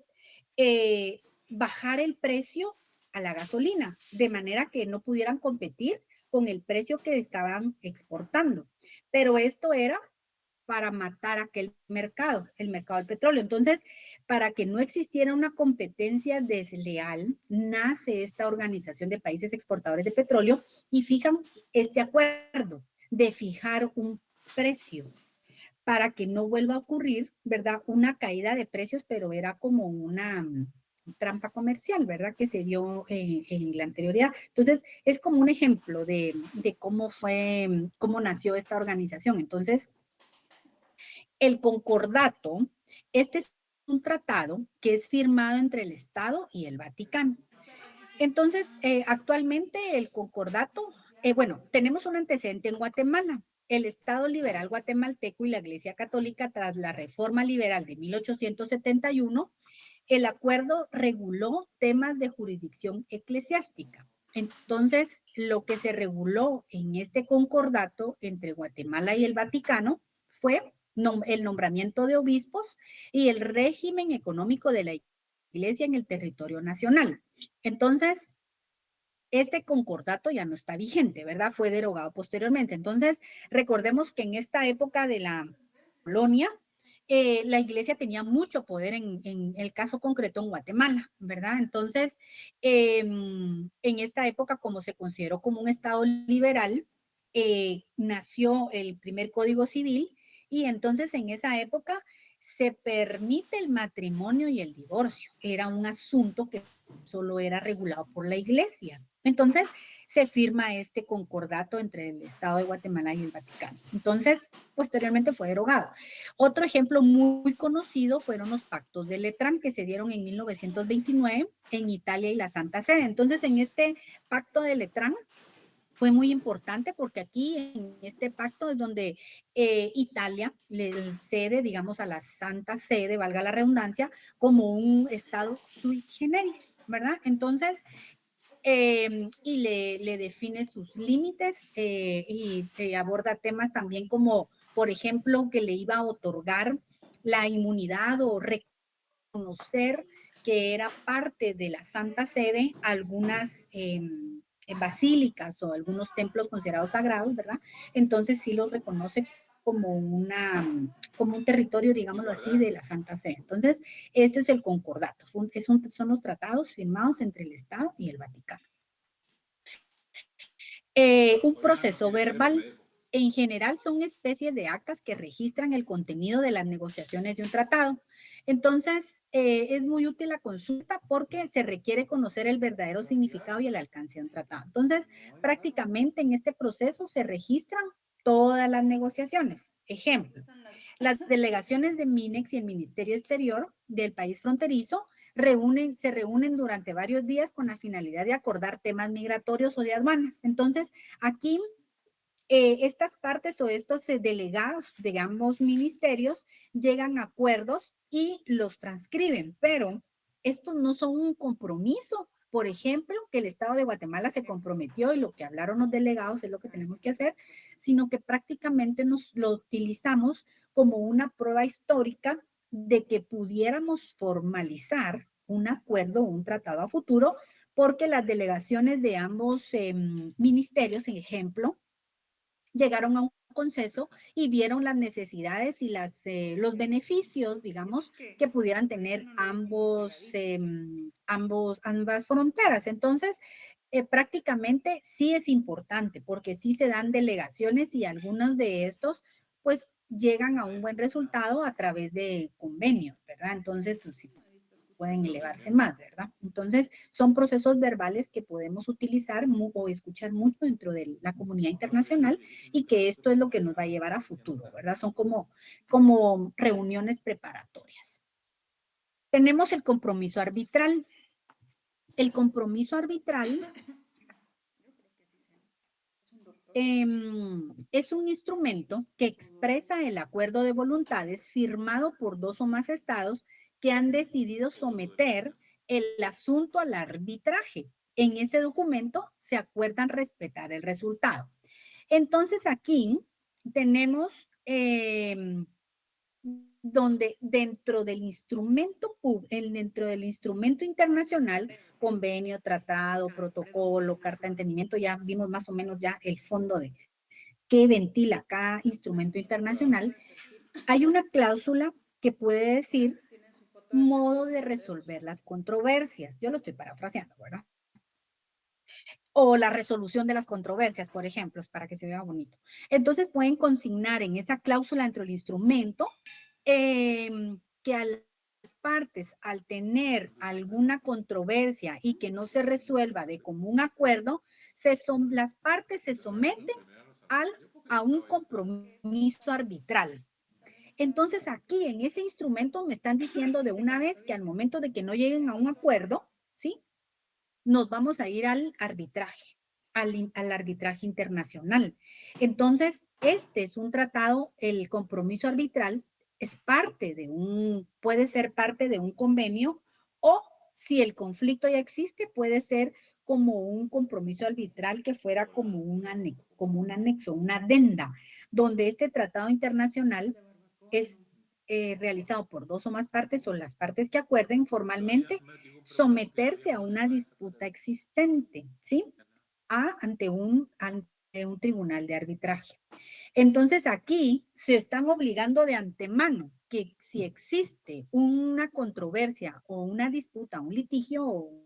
bajar el precio a la gasolina, de manera que no pudieran competir con el precio que estaban exportando. Pero esto era para matar aquel mercado, el mercado del petróleo. Entonces, para que no existiera una competencia desleal, nace esta Organización de Países Exportadores de Petróleo y fijan este acuerdo de fijar un precio para que no vuelva a ocurrir, ¿verdad? Una caída de precios, pero era como una trampa comercial, ¿verdad? Que se dio en la anterioridad. Entonces, es como un ejemplo de cómo nació esta organización. Entonces, el concordato, este es un tratado que es firmado entre el Estado y el Vaticano. Entonces, actualmente el concordato, bueno, tenemos un antecedente en Guatemala. El Estado liberal guatemalteco y la Iglesia Católica, tras la reforma liberal de 1871, el acuerdo reguló temas de jurisdicción eclesiástica. Entonces, lo que se reguló en este concordato entre Guatemala y el Vaticano fue el nombramiento de obispos y el régimen económico de la Iglesia en el territorio nacional. Entonces, este concordato ya no está vigente, ¿verdad? Fue derogado posteriormente. Entonces, recordemos que en esta época de la colonia, la iglesia tenía mucho poder en el caso concreto en Guatemala, ¿verdad? Entonces, en esta época, como se consideró como un estado liberal, nació el primer Código Civil y entonces en esa época se permite el matrimonio y el divorcio. Era un asunto que solo era regulado por la iglesia. Entonces, se firma este concordato entre el Estado de Guatemala y el Vaticano. Entonces, posteriormente fue derogado. Otro ejemplo muy conocido fueron los pactos de Letrán que se dieron en 1929 en Italia y la Santa Sede. Entonces, en este pacto de Letrán fue muy importante porque aquí en este pacto es donde Italia le cede, digamos, a la Santa Sede, valga la redundancia, como un estado sui generis, ¿verdad? Entonces, y le define sus límites y aborda temas también como, por ejemplo, que le iba a otorgar la inmunidad o reconocer que era parte de la Santa Sede algunas basílicas o algunos templos considerados sagrados, ¿verdad? Entonces sí los reconoce como, como un territorio, digámoslo así, de la Santa Sede. Entonces, este es el concordato, son los tratados firmados entre el Estado y el Vaticano. Un proceso verbal. En general son especies de actas que registran el contenido de las negociaciones de un tratado. Entonces, es muy útil la consulta porque se requiere conocer el verdadero significado y el alcance de un tratado. Entonces, prácticamente en este proceso se registran todas las negociaciones. Ejemplo, las delegaciones de MINEX y el Ministerio Exterior del país fronterizo se reúnen durante varios días con la finalidad de acordar temas migratorios o de aduanas. Entonces, aquí estas partes o estos delegados de ambos ministerios llegan a acuerdos y los transcriben, pero estos no son un compromiso. Por ejemplo, que el Estado de Guatemala se comprometió y lo que hablaron los delegados es lo que tenemos que hacer, sino que prácticamente lo utilizamos como una prueba histórica de que pudiéramos formalizar un acuerdo o un tratado a futuro, porque las delegaciones de ambos ministerios, en ejemplo, llegaron a un consenso y vieron las necesidades y los beneficios, digamos, que pudieran tener ambas fronteras. Entonces, prácticamente sí es importante porque sí se dan delegaciones y algunos de estos pues llegan a un buen resultado a través de convenios, ¿verdad? Entonces, sí pueden elevarse más, ¿verdad? Entonces, son procesos verbales que podemos utilizar o escuchar mucho dentro de la comunidad internacional y que esto es lo que nos va a llevar a futuro, ¿verdad? Son como reuniones preparatorias. Tenemos el compromiso arbitral. El compromiso arbitral es un instrumento que expresa el acuerdo de voluntades firmado por dos o más estados que han decidido someter el asunto al arbitraje. En ese documento se acuerdan respetar el resultado. Entonces aquí tenemos donde dentro del instrumento internacional, convenio, tratado, protocolo, carta de entendimiento, ya vimos más o menos ya el fondo de qué ventila cada instrumento internacional, hay una cláusula que puede decir modo de resolver las controversias. Yo lo estoy parafraseando, ¿verdad? O la resolución de las controversias, por ejemplo, para que se vea bonito. Entonces pueden consignar en esa cláusula dentro del instrumento que a las partes, al tener alguna controversia y que no se resuelva de común acuerdo, las partes se someten a un compromiso arbitral. Entonces aquí en ese instrumento me están diciendo de una vez que al momento de que no lleguen a un acuerdo, ¿sí? Nos vamos a ir al arbitraje, al arbitraje internacional. Entonces, este es un tratado, el compromiso arbitral es puede ser parte de un convenio o si el conflicto ya existe, puede ser como un compromiso arbitral que fuera como un anexo, una adenda, donde este tratado internacional es realizado por dos o más partes o las partes que acuerden formalmente someterse a una disputa existente, ¿sí? Ante un tribunal de arbitraje. Entonces aquí se están obligando de antemano que si existe una controversia o una disputa, un litigio o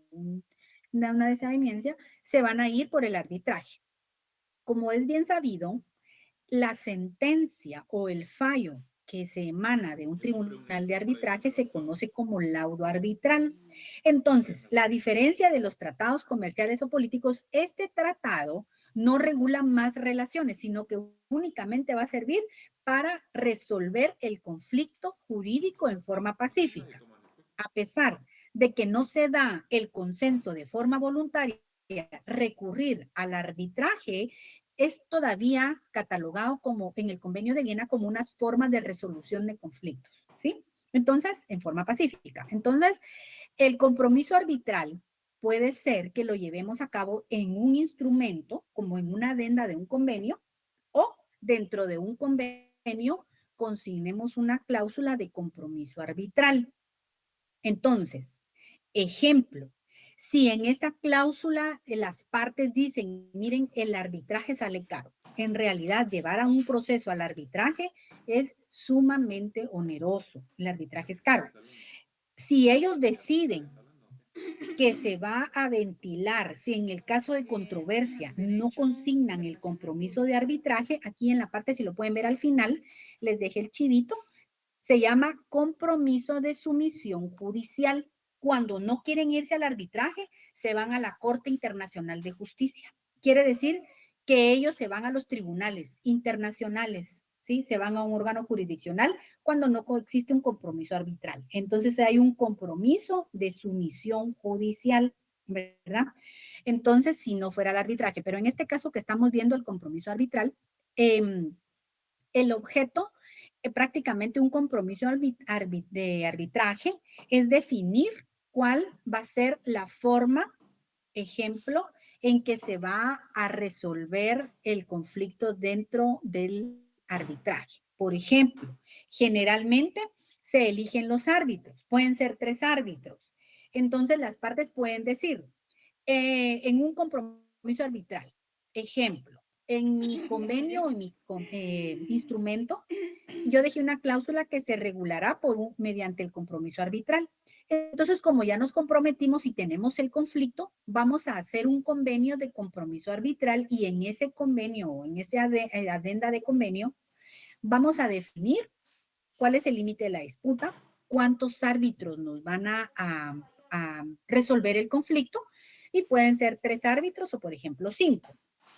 una desaveniencia, se van a ir por el arbitraje. Como es bien sabido, la sentencia o el fallo que se emana de un tribunal de arbitraje se conoce como laudo arbitral. Entonces, la diferencia de los tratados comerciales o políticos, este tratado no regula más relaciones, sino que únicamente va a servir para resolver el conflicto jurídico en forma pacífica. A pesar de que no se da el consenso de forma voluntaria, recurrir al arbitraje es todavía catalogado como en el Convenio de Viena como unas formas de resolución de conflictos, ¿sí? Entonces, en forma pacífica. Entonces, el compromiso arbitral puede ser que lo llevemos a cabo en un instrumento, como en una adenda de un convenio, o dentro de un convenio consignemos una cláusula de compromiso arbitral. Entonces, ejemplo, si en esa cláusula las partes dicen, miren, el arbitraje sale caro, en realidad llevar a un proceso al arbitraje es sumamente oneroso, el arbitraje es caro. Si ellos deciden que se va a ventilar, si en el caso de controversia no consignan el compromiso de arbitraje, aquí en la parte, si lo pueden ver al final, les dejé el chivito, se llama compromiso de sumisión judicial. Cuando no quieren irse al arbitraje, se van a la Corte Internacional de Justicia. Quiere decir que ellos se van a los tribunales internacionales, ¿sí? Se van a un órgano jurisdiccional cuando no existe un compromiso arbitral. Entonces hay un compromiso de sumisión judicial, ¿verdad? Entonces, si no fuera el arbitraje, pero en este caso que estamos viendo el compromiso arbitral, el objeto, prácticamente un compromiso de arbitraje, es definir cuál va a ser la forma, ejemplo, en que se va a resolver el conflicto dentro del arbitraje. Por ejemplo, generalmente se eligen los árbitros, pueden ser 3 árbitros. Entonces las partes pueden decir, en un compromiso arbitral, ejemplo, en mi convenio o en mi instrumento, yo dejé una cláusula que se regulará mediante el compromiso arbitral. Entonces, como ya nos comprometimos y tenemos el conflicto, vamos a hacer un convenio de compromiso arbitral y en ese convenio o en esa adenda de convenio, vamos a definir cuál es el límite de la disputa, cuántos árbitros nos van a resolver el conflicto y pueden ser 3 árbitros o, por ejemplo, 5.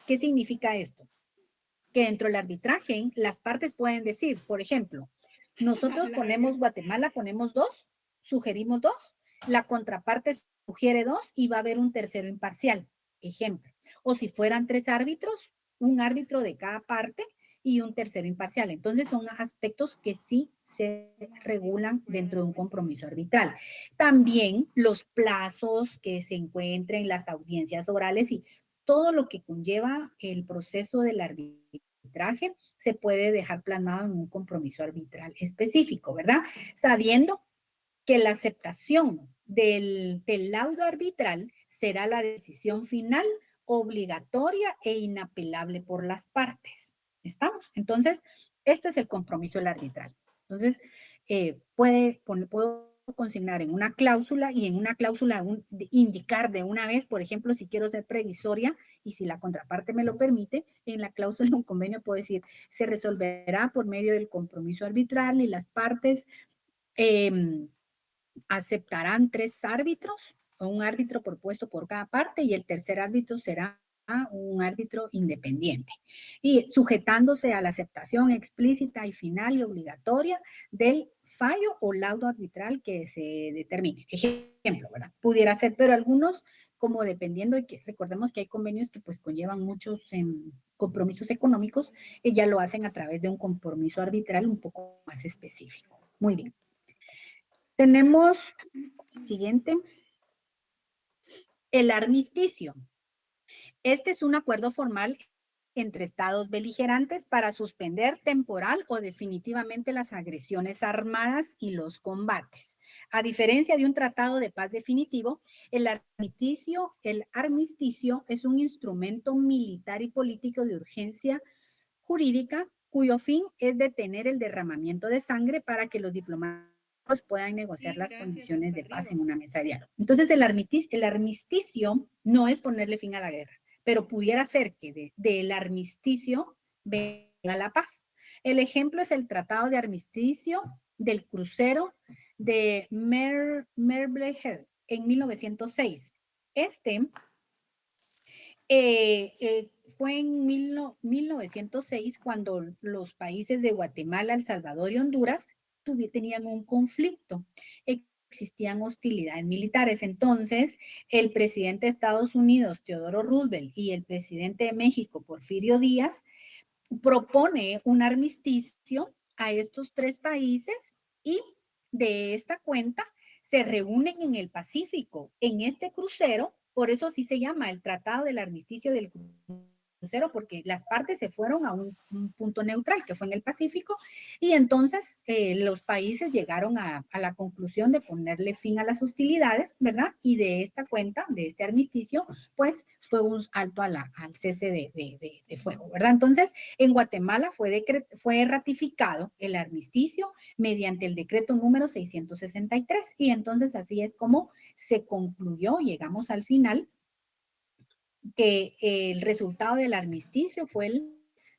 ¿Qué significa esto? Que dentro del arbitraje las partes pueden decir, por ejemplo, nosotros ponemos Guatemala, ponemos 2, sugerimos 2, la contraparte sugiere 2 y va a haber un tercero imparcial, ejemplo. O si fueran 3 árbitros, un árbitro de cada parte y un tercero imparcial. Entonces son aspectos que sí se regulan dentro de un compromiso arbitral. También los plazos que se encuentren, las audiencias orales y todo lo que conlleva el proceso del arbitraje se puede dejar plasmado en un compromiso arbitral específico, ¿verdad? Sabiendo que la aceptación del laudo arbitral será la decisión final obligatoria e inapelable por las partes. ¿Estamos? Entonces, esto es el compromiso del arbitral. Entonces, puedo consignar en una cláusula y en una cláusula indicar de una vez, por ejemplo, si quiero ser previsoria y si la contraparte me lo permite, en la cláusula de un convenio puedo decir, se resolverá por medio del compromiso arbitral y las partes aceptarán 3 árbitros o un árbitro propuesto por cada parte y el tercer árbitro será un árbitro independiente y sujetándose a la aceptación explícita y final y obligatoria del fallo o laudo arbitral que se determine. Ejemplo, ¿verdad? Pudiera ser, pero algunos, como dependiendo, y que recordemos que hay convenios que pues conllevan muchos compromisos económicos, ya lo hacen a través de un compromiso arbitral un poco más específico. Muy bien. Tenemos, siguiente, el armisticio. Este es un acuerdo formal entre estados beligerantes para suspender temporal o definitivamente las agresiones armadas y los combates. A diferencia de un tratado de paz definitivo, el armisticio es un instrumento militar y político de urgencia jurídica cuyo fin es detener el derramamiento de sangre para que los diplomáticos puedan negociar las condiciones de paz en una mesa de diálogo. Entonces, el armisticio no es ponerle fin a la guerra, pero pudiera ser que del armisticio venga la paz. El ejemplo es el Tratado de Armisticio del crucero de Marblehead en 1906. Este fue en 1906 cuando los países de Guatemala, El Salvador y Honduras tenían un conflicto. Existían hostilidades militares. Entonces, el presidente de Estados Unidos, Teodoro Roosevelt, y el presidente de México, Porfirio Díaz, propone un armisticio a estos tres países y de esta cuenta se reúnen en el Pacífico, en este crucero. Por eso sí se llama el Tratado del Armisticio del Crucero, porque las partes se fueron a un punto neutral, que fue en el Pacífico, y entonces los países llegaron a la conclusión de ponerle fin a las hostilidades, ¿verdad? Y de esta cuenta, de este armisticio, pues fue un alto al cese de fuego, ¿verdad? Entonces, en Guatemala fue ratificado el armisticio mediante el decreto número 663, y entonces así es como se concluyó, llegamos al final, que el resultado del armisticio fue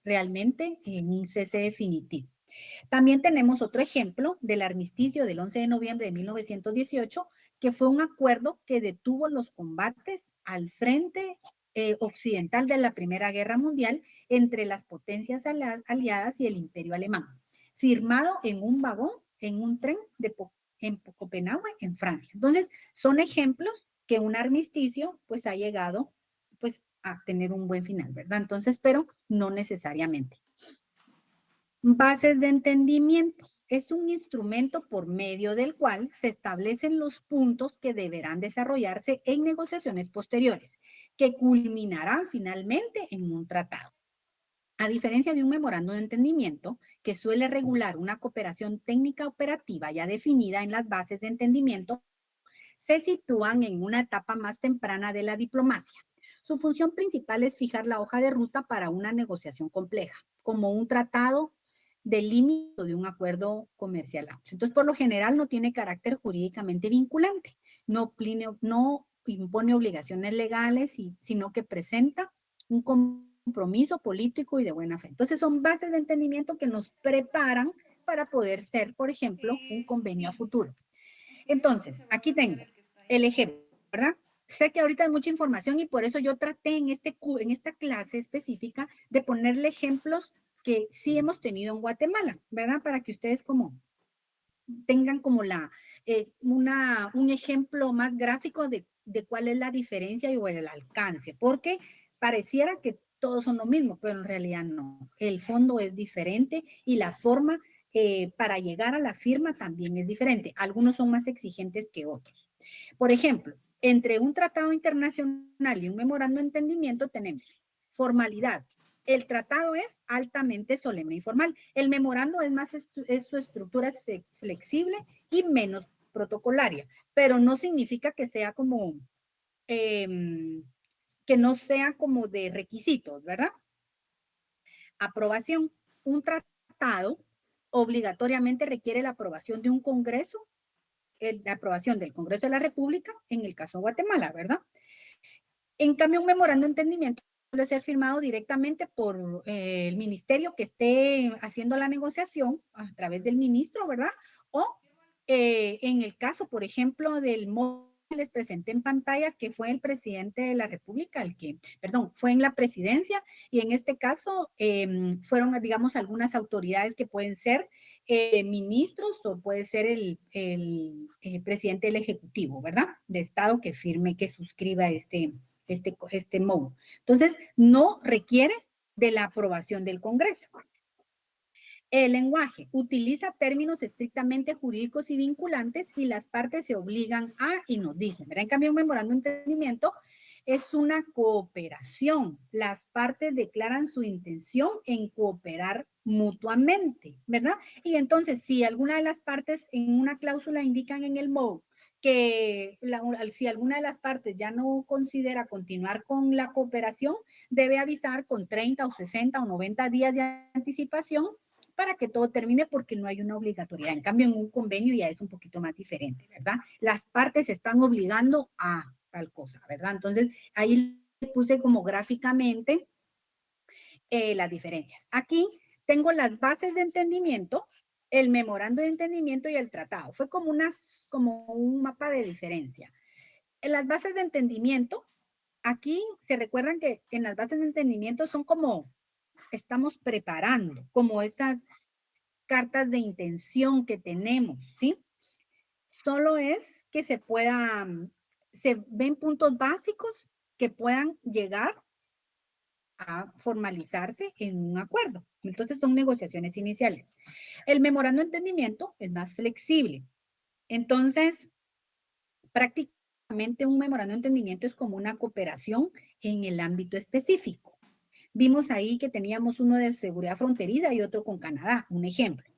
realmente en un cese definitivo. También tenemos otro ejemplo del armisticio del 11 de noviembre de 1918, que fue un acuerdo que detuvo los combates al frente occidental de la Primera Guerra Mundial entre las potencias aliadas y el Imperio Alemán, firmado en un vagón, en un tren en Copenhague, en Francia. Entonces, son ejemplos que un armisticio pues ha llegado pues a tener un buen final, ¿verdad? Entonces, pero no necesariamente. Bases de entendimiento. Es un instrumento por medio del cual se establecen los puntos que deberán desarrollarse en negociaciones posteriores, que culminarán finalmente en un tratado. A diferencia de un memorando de entendimiento, que suele regular una cooperación técnica operativa ya definida en las bases de entendimiento, se sitúan en una etapa más temprana de la diplomacia. Su función principal es fijar la hoja de ruta para una negociación compleja, como un tratado de límite de un acuerdo comercial amplio. Entonces, por lo general, no tiene carácter jurídicamente vinculante, no impone obligaciones legales, sino que presenta un compromiso político y de buena fe. Entonces, son bases de entendimiento que nos preparan para poder ser, por ejemplo, un convenio a futuro. Entonces, aquí tengo el ejemplo, ¿verdad? Sé que ahorita hay mucha información y por eso yo traté en esta clase específica de ponerle ejemplos que sí hemos tenido en Guatemala, ¿verdad? Para que ustedes como tengan como un ejemplo más gráfico de cuál es la diferencia y el alcance, porque pareciera que todos son lo mismo, pero en realidad no. El fondo es diferente y la forma para llegar a la firma también es diferente. Algunos son más exigentes que otros. Por ejemplo, entre un tratado internacional y un memorando de entendimiento tenemos formalidad. El tratado es altamente solemne y formal. El memorando su estructura es flexible y menos protocolaria, pero no significa que sea como, que no sea como de requisitos, ¿verdad? Aprobación. Un tratado obligatoriamente requiere la aprobación de un Congreso, la aprobación del Congreso de la República, en el caso de Guatemala, ¿verdad? En cambio, un memorando de entendimiento puede ser firmado directamente por el ministerio que esté haciendo la negociación a través del ministro, ¿verdad? O en el caso, por ejemplo, del móvil que les presenté en pantalla, que fue el presidente de la República, fue en la presidencia, y en este caso fueron, digamos, algunas autoridades que pueden ser ministros o puede ser el presidente del Ejecutivo, ¿verdad? De Estado que firme, que suscriba este MOU. Entonces, no requiere de la aprobación del Congreso. El lenguaje utiliza términos estrictamente jurídicos y vinculantes y las partes se obligan a y nos dicen, ¿verdad? En cambio, un memorando de entendimiento es una cooperación. Las partes declaran su intención en cooperar mutuamente, ¿verdad? Y entonces, si alguna de las partes en una cláusula indican en el MOU que si alguna de las partes ya no considera continuar con la cooperación, debe avisar con 30 o 60 o 90 días de anticipación para que todo termine porque no hay una obligatoriedad. En cambio, en un convenio ya es un poquito más diferente, ¿verdad? Las partes se están obligando a tal cosa, ¿verdad? Entonces, ahí les puse como gráficamente las diferencias. Aquí tengo las bases de entendimiento, el memorando de entendimiento y el tratado. Fue como un mapa de diferencia. En las bases de entendimiento, aquí se recuerdan que en las bases de entendimiento son como estamos preparando, como esas cartas de intención que tenemos, ¿sí? Solo es que se ven puntos básicos que puedan llegar a formalizarse en un acuerdo. Entonces son negociaciones iniciales. El memorando de entendimiento es más flexible. Entonces, prácticamente un memorando de entendimiento es como una cooperación en el ámbito específico. Vimos ahí que teníamos uno de seguridad fronteriza y otro con Canadá, un ejemplo.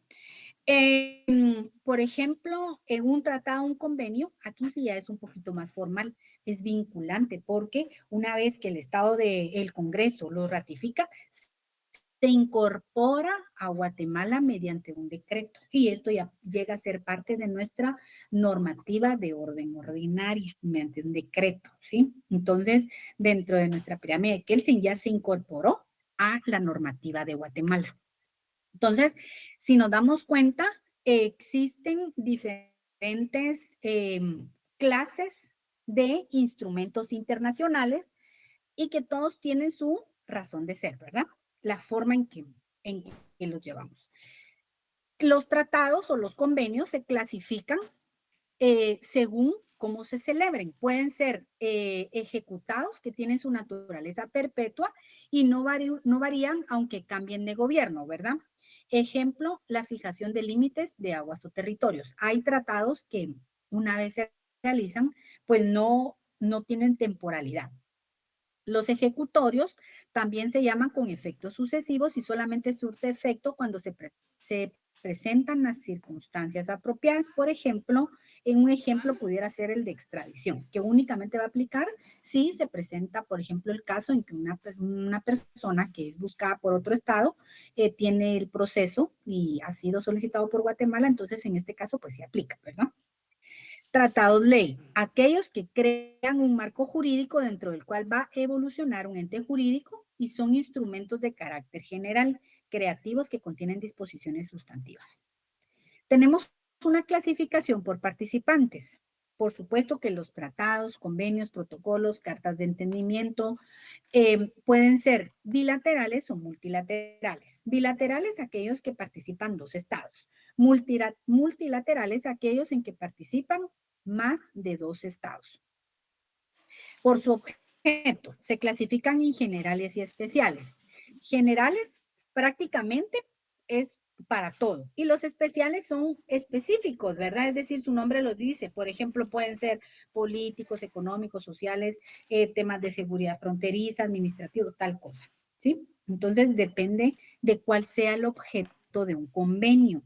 Por ejemplo, en un tratado, un convenio, aquí sí ya es un poquito más formal, es vinculante, porque una vez que el Estado del Congreso lo ratifica, se incorpora a Guatemala mediante un decreto y esto ya llega a ser parte de nuestra normativa de orden ordinaria mediante un decreto, ¿sí? Entonces, dentro de nuestra pirámide de Kelsen ya se incorporó a la normativa de Guatemala. Entonces, si nos damos cuenta, existen diferentes clases de instrumentos internacionales y que todos tienen su razón de ser, ¿verdad? La forma en que los llevamos. Los tratados o los convenios se clasifican según cómo se celebren. Pueden ser ejecutados, que tienen su naturaleza perpetua y no varían aunque cambien de gobierno, ¿verdad? Ejemplo, la fijación de límites de aguas o territorios. Hay tratados que una vez se realizan, pues no tienen temporalidad. Los ejecutorios también se llaman con efectos sucesivos y solamente surte efecto cuando se presentan las circunstancias apropiadas. Por ejemplo, en un ejemplo pudiera ser el de extradición, que únicamente va a aplicar si se presenta, por ejemplo, el caso en que una persona que es buscada por otro estado tiene el proceso y ha sido solicitado por Guatemala, entonces en este caso pues se aplica, ¿verdad? Tratados ley, aquellos que crean un marco jurídico dentro del cual va a evolucionar un ente jurídico y son instrumentos de carácter general, creativos que contienen disposiciones sustantivas. Tenemos una clasificación por participantes. Por supuesto que los tratados, convenios, protocolos, cartas de entendimiento pueden ser bilaterales o multilaterales. Bilaterales, aquellos que participan dos estados. Multilaterales, aquellos en que participan más de dos estados. Por su objeto, se clasifican en generales y especiales. Generales prácticamente es para todo. Y los especiales son específicos, ¿verdad? Es decir, su nombre lo dice. Por ejemplo, pueden ser políticos, económicos, sociales, temas de seguridad fronteriza, administrativo, tal cosa, ¿sí? Entonces, depende de cuál sea el objeto de un convenio.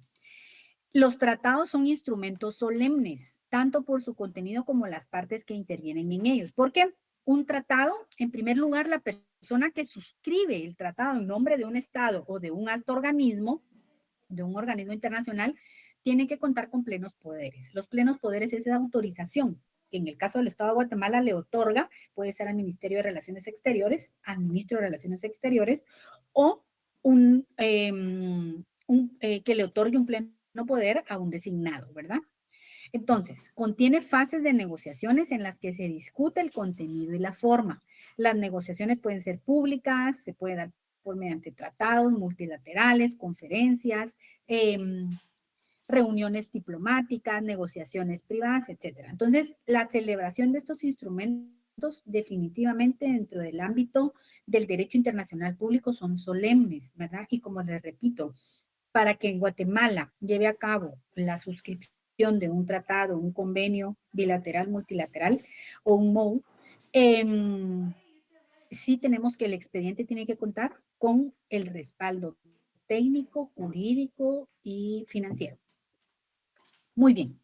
Los tratados son instrumentos solemnes, tanto por su contenido como las partes que intervienen en ellos. ¿Por qué? Un tratado, en primer lugar, la persona que suscribe el tratado en nombre de un Estado o de un alto organismo, de un organismo internacional, tiene que contar con plenos poderes. Los plenos poderes es esa autorización que en el caso del Estado de Guatemala le otorga, puede ser al Ministerio de Relaciones Exteriores, al Ministro de Relaciones Exteriores, o que le otorgue un pleno poder a un designado, ¿verdad? Entonces, contiene fases de negociaciones en las que se discute el contenido y la forma. Las negociaciones pueden ser públicas, se puede dar por mediante tratados multilaterales, conferencias, reuniones diplomáticas, negociaciones privadas, etcétera. Entonces, la celebración de estos instrumentos definitivamente dentro del ámbito del derecho internacional público son solemnes, ¿verdad? Y como les repito, para que en Guatemala lleve a cabo la suscripción de un tratado, un convenio bilateral, multilateral o un MOU, sí tenemos que el expediente tiene que contar con el respaldo técnico, jurídico y financiero. Muy bien.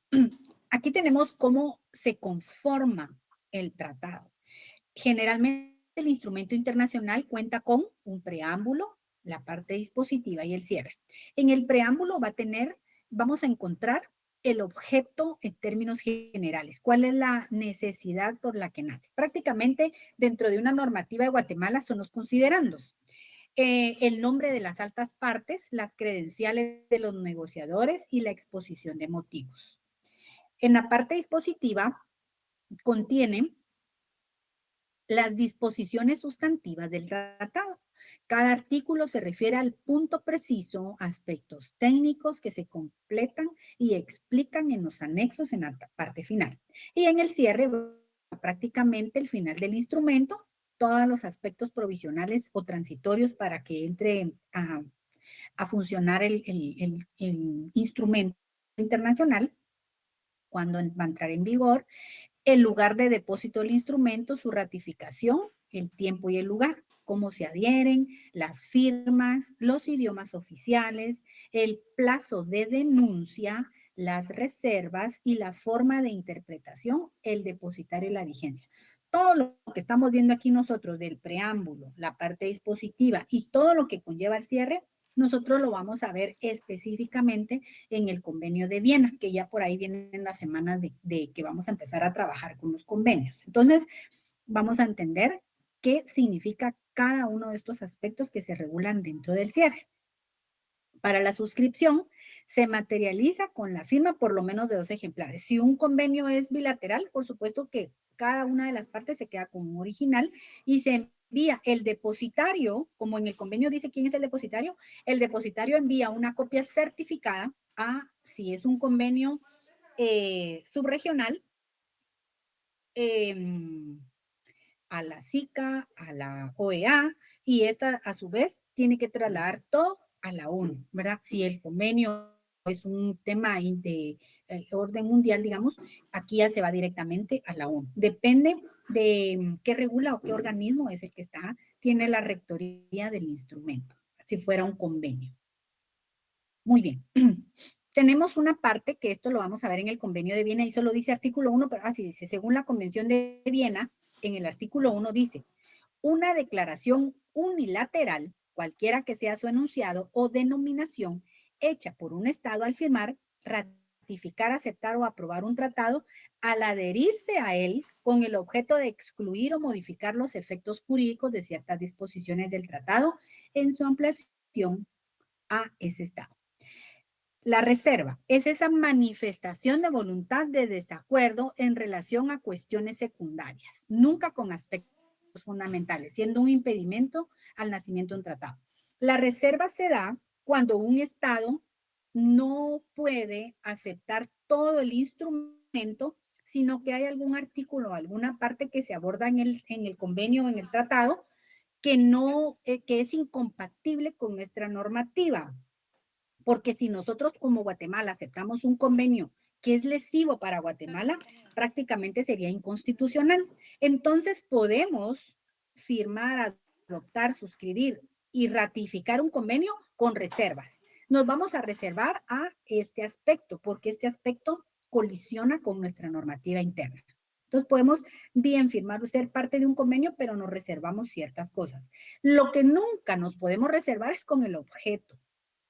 Aquí tenemos cómo se conforma el tratado. Generalmente el instrumento internacional cuenta con un preámbulo, la parte dispositiva y el cierre. En el preámbulo vamos a encontrar el objeto en términos generales. ¿Cuál es la necesidad por la que nace? Prácticamente dentro de una normativa de Guatemala son los considerandos. el nombre de las altas partes, las credenciales de los negociadores y la exposición de motivos. En la parte dispositiva contiene las disposiciones sustantivas del tratado. Cada artículo se refiere al punto preciso, aspectos técnicos que se completan y explican en los anexos en la parte final. Y en el cierre, prácticamente el final del instrumento, todos los aspectos provisionales o transitorios para que entre a funcionar el instrumento internacional, cuando va a entrar en vigor, el lugar de depósito del instrumento, su ratificación, el tiempo y el lugar, cómo se adhieren, las firmas, los idiomas oficiales, el plazo de denuncia, las reservas y la forma de interpretación, el depositario y la vigencia. Todo lo que estamos viendo aquí nosotros del preámbulo, la parte dispositiva y todo lo que conlleva el cierre, nosotros lo vamos a ver específicamente en el convenio de Viena, que ya por ahí vienen las semanas de que vamos a empezar a trabajar con los convenios. Entonces, vamos a entender qué significa cada uno de estos aspectos que se regulan dentro del cierre. Para la suscripción, se materializa con la firma por lo menos de 2 ejemplares. Si un convenio es bilateral, por supuesto que cada una de las partes se queda con un original y se envía el depositario, como en el convenio dice quién es el depositario envía una copia certificada a, si es un convenio subregional, a la SICA, a la OEA, y esta a su vez tiene que trasladar todo a la ONU, ¿verdad? Si el convenio es un tema de orden mundial, digamos, aquí ya se va directamente a la ONU. Depende de qué regula o qué organismo es el que tiene la rectoría del instrumento, si fuera un convenio. Muy bien. Tenemos una parte que esto lo vamos a ver en el convenio de Viena y solo dice artículo 1, pero así dice, según la Convención de Viena, en el artículo 1 dice, una declaración unilateral, cualquiera que sea su enunciado o denominación, hecha por un Estado al firmar, ratificar, aceptar o aprobar un tratado, al adherirse a él con el objeto de excluir o modificar los efectos jurídicos de ciertas disposiciones del tratado en su ampliación a ese Estado. La reserva es esa manifestación de voluntad de desacuerdo en relación a cuestiones secundarias, nunca con aspectos fundamentales, siendo un impedimento al nacimiento de un tratado. La reserva se da cuando un Estado no puede aceptar todo el instrumento, sino que hay algún artículo, alguna parte que se aborda en el convenio o en el tratado que que es incompatible con nuestra normativa. Porque si nosotros como Guatemala aceptamos un convenio que es lesivo para Guatemala, prácticamente sería inconstitucional. Entonces podemos firmar, adoptar, suscribir y ratificar un convenio con reservas. Nos vamos a reservar a este aspecto, porque este aspecto colisiona con nuestra normativa interna. Entonces podemos bien firmar o ser parte de un convenio, pero nos reservamos ciertas cosas. Lo que nunca nos podemos reservar es con el objeto.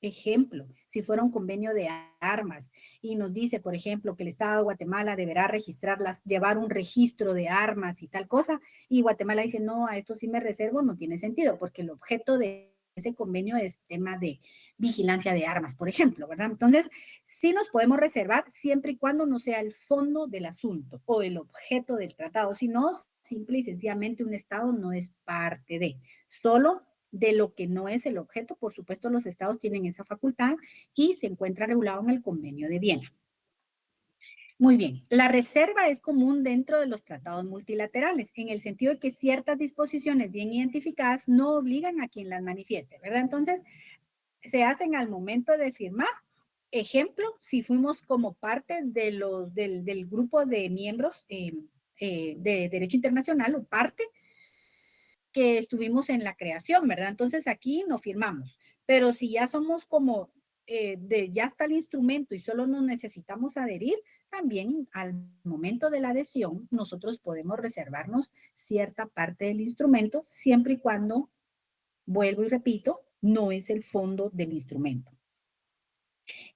Ejemplo, si fuera un convenio de armas y nos dice, por ejemplo, que el Estado de Guatemala deberá registrarlas, llevar un registro de armas y tal cosa, y Guatemala dice, no, a esto sí me reservo, no tiene sentido, porque el objeto de ese convenio es tema de vigilancia de armas, por ejemplo, ¿verdad? Entonces, sí nos podemos reservar siempre y cuando no sea el fondo del asunto o el objeto del tratado, sino simple y sencillamente un Estado no es parte de, solo de lo que no es el objeto. Por supuesto, los estados tienen esa facultad y se encuentra regulado en el Convenio de Viena. Muy bien, la reserva es común dentro de los tratados multilaterales, en el sentido de que ciertas disposiciones bien identificadas no obligan a quien las manifieste, ¿verdad? Entonces, se hacen al momento de firmar. Ejemplo, si fuimos como parte del grupo de miembros de Derecho Internacional o parte, que estuvimos en la creación, ¿verdad? Entonces aquí no firmamos, pero si ya somos como ya está el instrumento y solo nos necesitamos adherir, también al momento de la adhesión nosotros podemos reservarnos cierta parte del instrumento siempre y cuando, vuelvo y repito, no es el fondo del instrumento.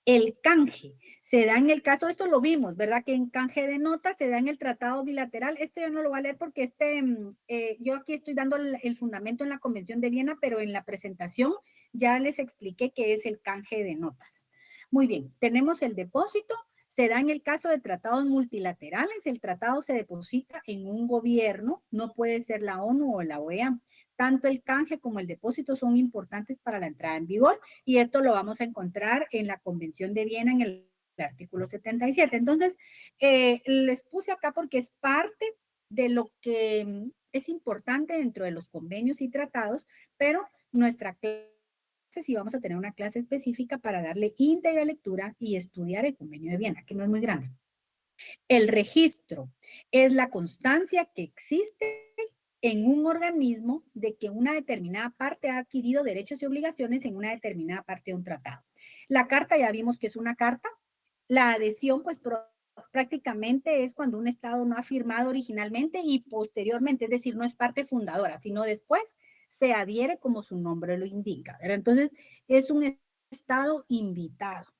El canje se da en el caso, esto lo vimos, ¿verdad? Que en canje de notas se da en el tratado bilateral. Este yo no lo voy a leer porque yo aquí estoy dando el fundamento en la Convención de Viena, pero en la presentación ya les expliqué qué es el canje de notas. Muy bien, tenemos el depósito, se da en el caso de tratados multilaterales. El tratado se deposita en un gobierno, no puede ser la ONU o la OEA. Tanto el canje como el depósito son importantes para la entrada en vigor y esto lo vamos a encontrar en la Convención de Viena en el artículo 77. Entonces, les puse acá porque es parte de lo que es importante dentro de los convenios y tratados, pero nuestra clase sí vamos a tener una clase específica para darle íntegra lectura y estudiar el convenio de Viena, que no es muy grande. El registro es la constancia que existe en un organismo de que una determinada parte ha adquirido derechos y obligaciones en una determinada parte de un tratado. La carta ya vimos que es una carta. La adhesión, pues prácticamente es cuando un Estado no ha firmado originalmente y posteriormente, es decir, no es parte fundadora, sino después se adhiere como su nombre lo indica, ¿verdad? Entonces, es un Estado invitado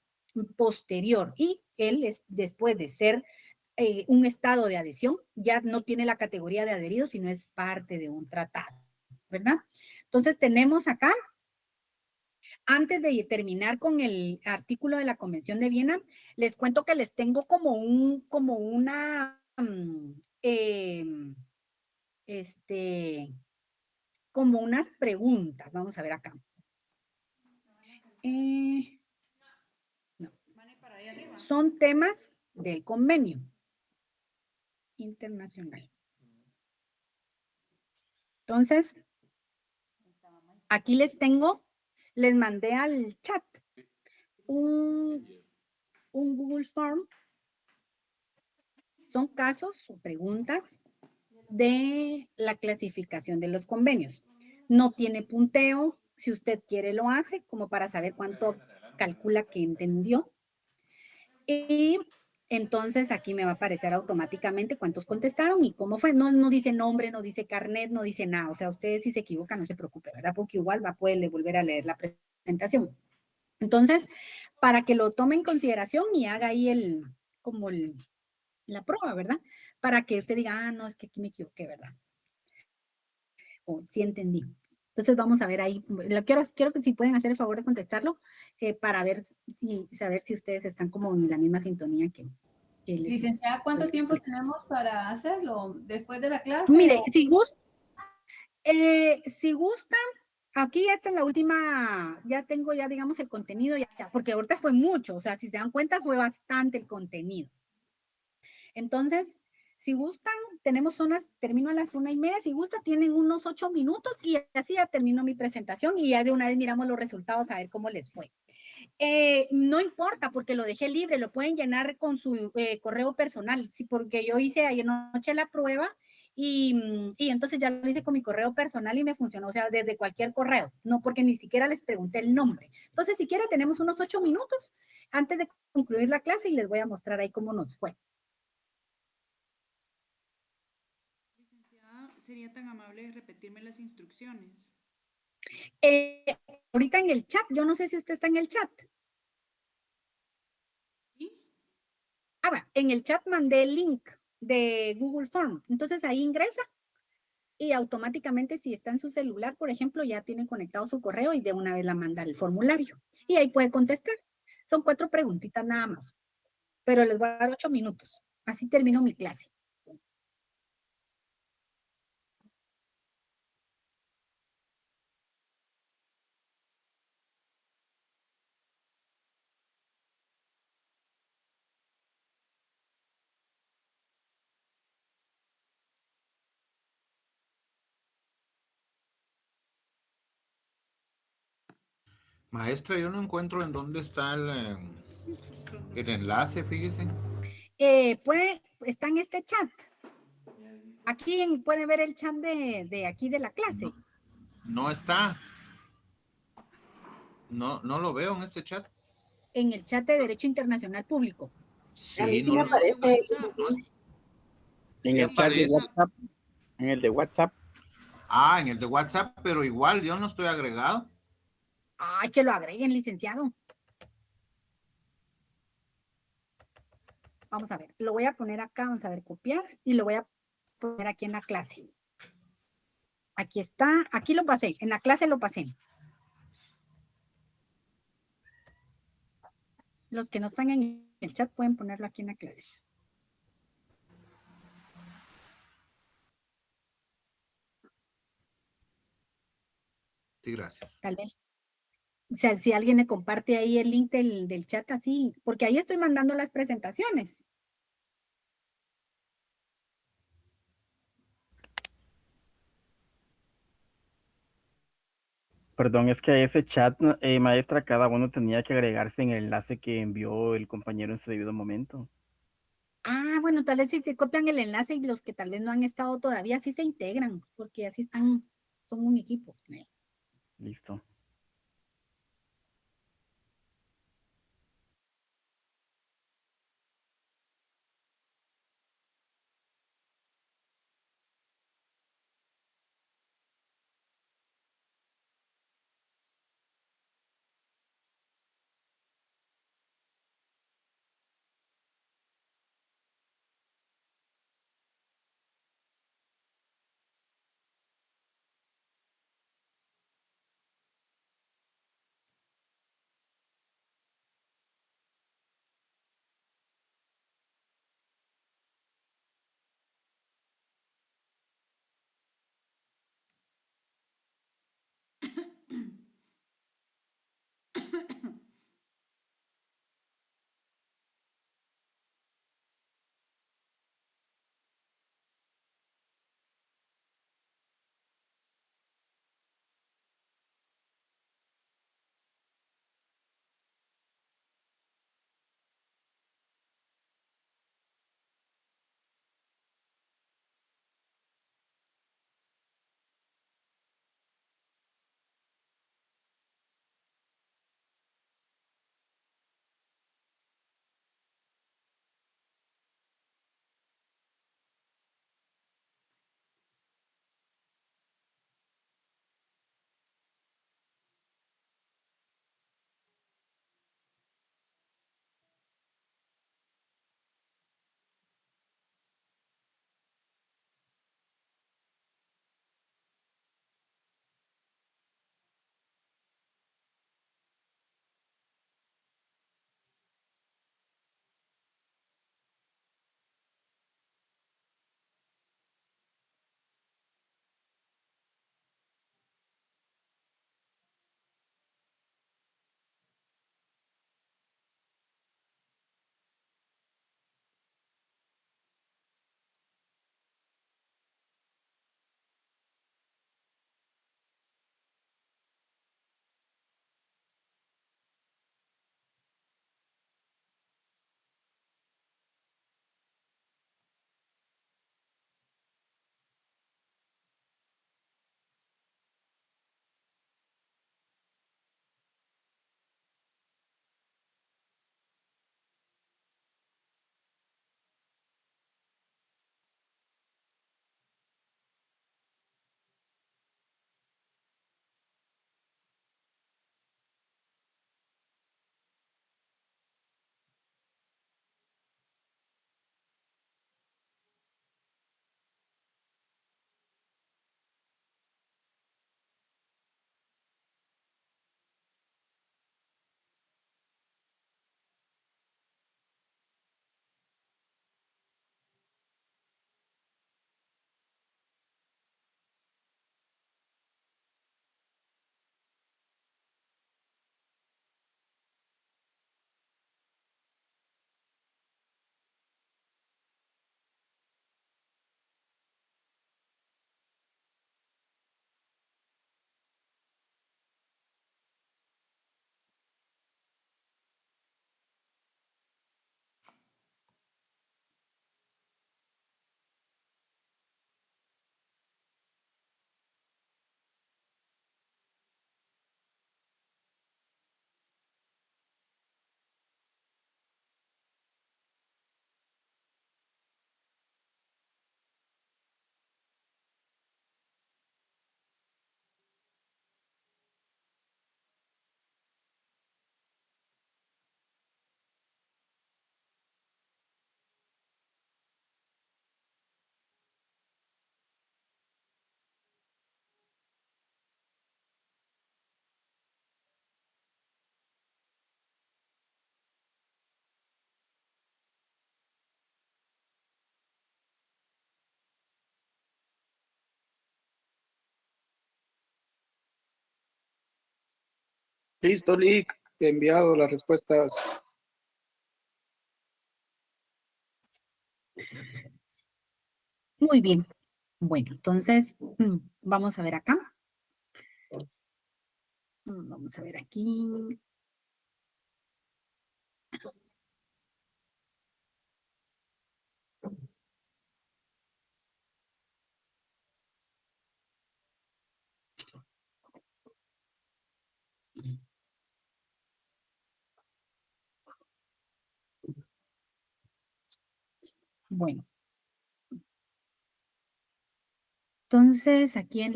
posterior y él es, después de ser un estado de adhesión, ya no tiene la categoría de adherido, sino es parte de un tratado, ¿verdad? Entonces tenemos acá, antes de terminar con el artículo de la Convención de Viena, les cuento que les tengo como como unas preguntas. Vamos a ver acá. No. Son temas del convenio internacional. Entonces, aquí les mandé al chat un Google Form. Son casos o preguntas de la clasificación de los convenios. No tiene punteo. Si usted quiere lo hace, como para saber cuánto calcula que entendió. Y entonces aquí me va a aparecer automáticamente cuántos contestaron y cómo fue. No dice nombre, no dice carnet, no dice nada. O sea, ustedes si se equivocan no se preocupe, ¿verdad? Porque igual va a poder volver a leer la presentación. Entonces, para que lo tome en consideración y haga ahí la prueba, ¿verdad? Para que usted diga, no, es que aquí me equivoqué, ¿verdad? O sí entendí. Entonces vamos a ver ahí, quiero que si pueden hacer el favor de contestarlo para ver y saber si ustedes están como en la misma sintonía que les... Licenciada, ¿cuánto tiempo tenemos para hacerlo? ¿Después de la clase? Mire, si gustan, aquí esta es la última, ya tengo digamos el contenido, porque ahorita fue mucho, o sea, si se dan cuenta fue bastante el contenido. Entonces, si gustan, termino a las 1:30, si gusta, tienen unos 8 minutos y así ya termino mi presentación y ya de una vez miramos los resultados a ver cómo les fue. No importa porque lo dejé libre, lo pueden llenar con su correo personal, sí, porque yo hice ayer noche la prueba y entonces ya lo hice con mi correo personal y me funcionó, o sea, desde cualquier correo, no porque ni siquiera les pregunté el nombre. Entonces, si quieren, tenemos unos 8 minutos antes de concluir la clase y les voy a mostrar ahí cómo nos fue. ¿Sería tan amable de repetirme las instrucciones? Ahorita en el chat, yo no sé si usted está en el chat. ¿Sí? En el chat mandé el link de Google Form. Entonces ahí ingresa y automáticamente si está en su celular, por ejemplo, ya tiene conectado su correo y de una vez la manda el formulario. Y ahí puede contestar. Son 4 preguntitas nada más. Pero les voy a dar 8 minutos. Así termino mi clase. Maestra, yo no encuentro en dónde está el enlace, fíjese. Está en este chat. Aquí puede ver el chat de aquí de la clase. No está. No lo veo en este chat. En el chat de Derecho Internacional Público. Sí, A mí sí no me lo aparece. Sí En el chat de aparece. WhatsApp. En el de WhatsApp. Ah, en el de WhatsApp, pero igual yo no estoy agregado. Ay, que lo agreguen, licenciado. Vamos a ver, lo voy a poner acá, vamos a ver, copiar, y lo voy a poner aquí en la clase. Aquí está, aquí lo pasé, en la clase lo pasé. Los que no están en el chat pueden ponerlo aquí en la clase. Sí, gracias. Tal vez. O sea, si alguien me comparte ahí el link del chat así, porque ahí estoy mandando las presentaciones. Perdón, es que a ese chat, maestra, cada uno tenía que agregarse en el enlace que envió el compañero en su debido momento. Ah, bueno, tal vez si te copian el enlace y los que tal vez no han estado todavía, sí se integran, porque así están, son un equipo. Listo. Listo, Lick. He enviado las respuestas. Muy bien. Bueno, entonces vamos a ver acá. Vamos a ver aquí. Bueno, entonces aquí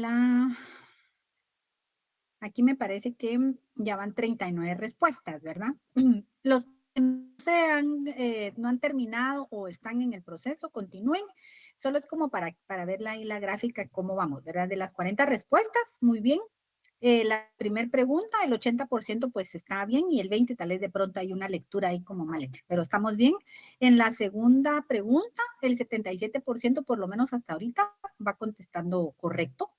me parece que ya van 39 respuestas, ¿verdad? Los que no han terminado o están en el proceso, continúen. Solo es como para ver ahí la gráfica, cómo vamos, ¿verdad? De las 40 respuestas, muy bien. La primera pregunta, el 80% pues está bien y el 20% tal vez de pronto hay una lectura ahí como mal hecha, pero estamos bien. En la segunda pregunta, el 77% por lo menos hasta ahorita va contestando correcto.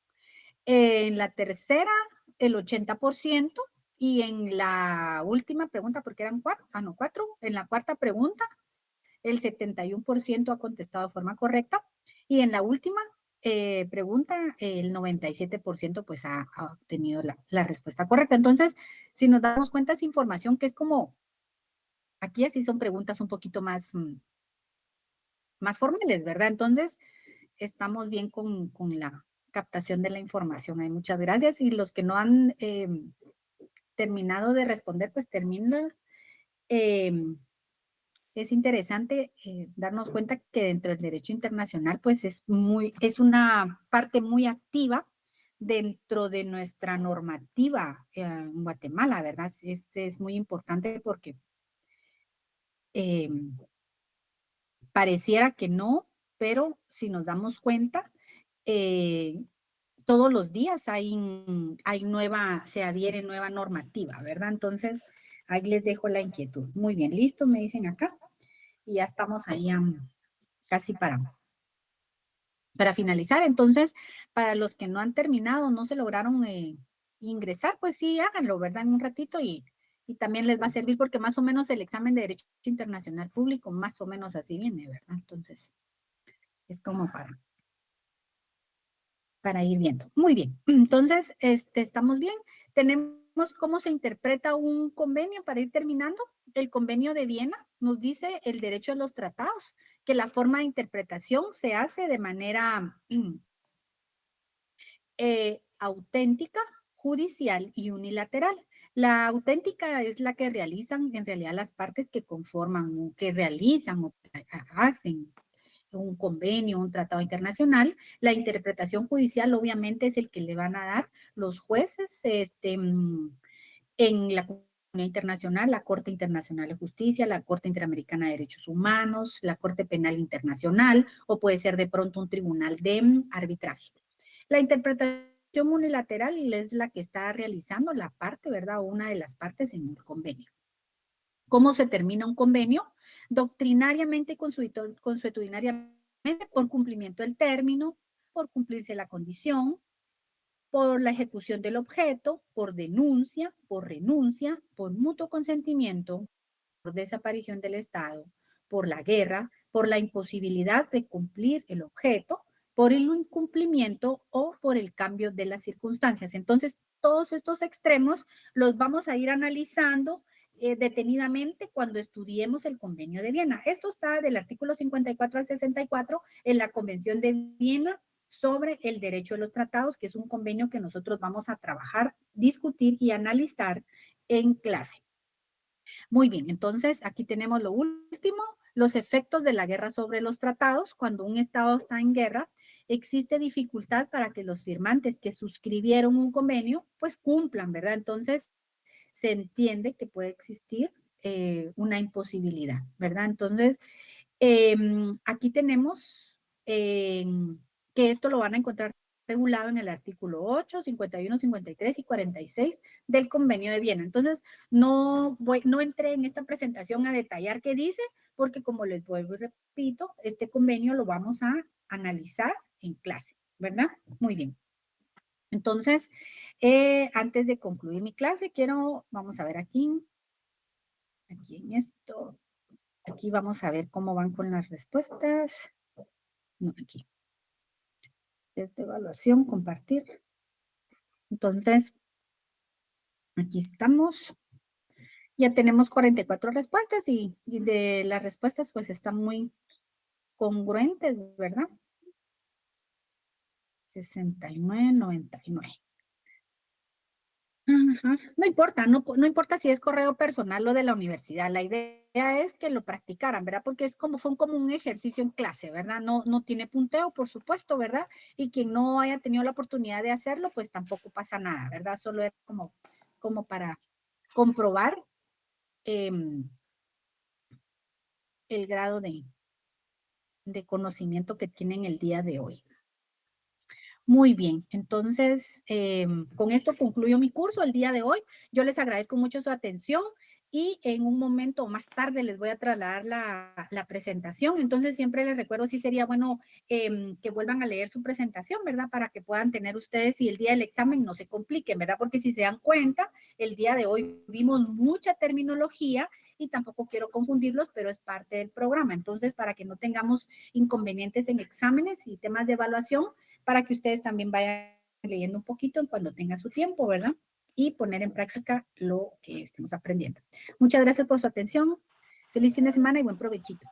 En la tercera, el 80%. Y en la última pregunta, porque eran cuatro, en la cuarta pregunta, el 71% ha contestado de forma correcta. Y en la última pregunta, el 97% pues ha obtenido la respuesta correcta. Entonces, si nos damos cuenta, es información que es como, aquí así son preguntas un poquito más formales, ¿verdad? Entonces, estamos bien con la captación de la información. Hay muchas gracias. Y los que no han terminado de responder, pues terminan. Es interesante darnos cuenta que dentro del derecho internacional, pues es una parte muy activa dentro de nuestra normativa en Guatemala, ¿verdad? Es muy importante porque eh, pareciera que no, pero si nos damos cuenta, eh, todos los días se adhiere nueva normativa, ¿verdad? Entonces, ahí les dejo la inquietud. Muy bien, listo, me dicen acá. Y ya estamos ahí casi para finalizar. Entonces, para los que no han terminado, no se lograron ingresar, pues sí, háganlo, ¿verdad? En un ratito y también les va a servir porque más o menos el examen de Derecho Internacional Público, más o menos así viene, ¿verdad? Entonces, es como para ir viendo. Muy bien. Entonces, estamos bien. Tenemos cómo se interpreta un convenio para ir terminando. El convenio de Viena nos dice el derecho de los tratados, que la forma de interpretación se hace de manera auténtica, judicial y unilateral. La auténtica es la que realizan en realidad las partes que conforman, que realizan o hacen un convenio, un tratado internacional. La interpretación judicial obviamente es el que le van a dar los jueces en la comunidad internacional, la Corte Internacional de Justicia, la Corte Interamericana de Derechos Humanos, la Corte Penal Internacional o puede ser de pronto un tribunal de arbitraje. La interpretación unilateral es la que está realizando la parte, ¿verdad? O una de las partes en un convenio. ¿Cómo se termina un convenio? Doctrinariamente y consuetudinariamente por cumplimiento del término, por cumplirse la condición, por la ejecución del objeto, por denuncia, por renuncia, por mutuo consentimiento, por desaparición del Estado, por la guerra, por la imposibilidad de cumplir el objeto, por el incumplimiento o por el cambio de las circunstancias. Entonces, todos estos extremos los vamos a ir analizando detenidamente cuando estudiemos el Convenio de Viena. Esto está del artículo 54 al 64 en la Convención de Viena sobre el derecho de los tratados, que es un convenio que nosotros vamos a trabajar, discutir y analizar en clase. Muy bien, entonces aquí tenemos lo último, los efectos de la guerra sobre los tratados. Cuando un Estado está en guerra, existe dificultad para que los firmantes que suscribieron un convenio, pues cumplan, ¿verdad? Entonces, se entiende que puede existir una imposibilidad, ¿verdad? Entonces, aquí tenemos que esto lo van a encontrar regulado en el artículo 8, 51, 53 y 46 del Convenio de Viena. Entonces, no entré en esta presentación a detallar qué dice, porque como les vuelvo y repito, este convenio lo vamos a analizar en clase, ¿verdad? Muy bien. Entonces, antes de concluir mi clase, vamos a ver aquí en esto, aquí vamos a ver cómo van con las respuestas. No, aquí. Desde evaluación, compartir. Entonces, aquí estamos. Ya tenemos 44 respuestas y de las respuestas pues están muy congruentes, ¿verdad? 69, 99. Ajá. No importa, no importa si es correo personal o de la universidad. La idea es que lo practicaran, ¿verdad? Porque son como un ejercicio en clase, ¿verdad? No tiene punteo, por supuesto, ¿verdad? Y quien no haya tenido la oportunidad de hacerlo, pues tampoco pasa nada, ¿verdad? Solo es como para comprobar el grado de conocimiento que tienen el día de hoy. Muy bien, entonces con esto concluyo mi curso el día de hoy. Yo les agradezco mucho su atención y en un momento más tarde les voy a trasladar la presentación. Entonces siempre les recuerdo sí sería bueno que vuelvan a leer su presentación, ¿verdad? Para que puedan tener ustedes y el día del examen no se compliquen, ¿verdad? Porque si se dan cuenta, el día de hoy vimos mucha terminología y tampoco quiero confundirlos, pero es parte del programa. Entonces, para que no tengamos inconvenientes en exámenes y temas de evaluación, para que ustedes también vayan leyendo un poquito en cuando tengan su tiempo, ¿verdad? Y poner en práctica lo que estemos aprendiendo. Muchas gracias por su atención. Feliz fin de semana y buen provechito.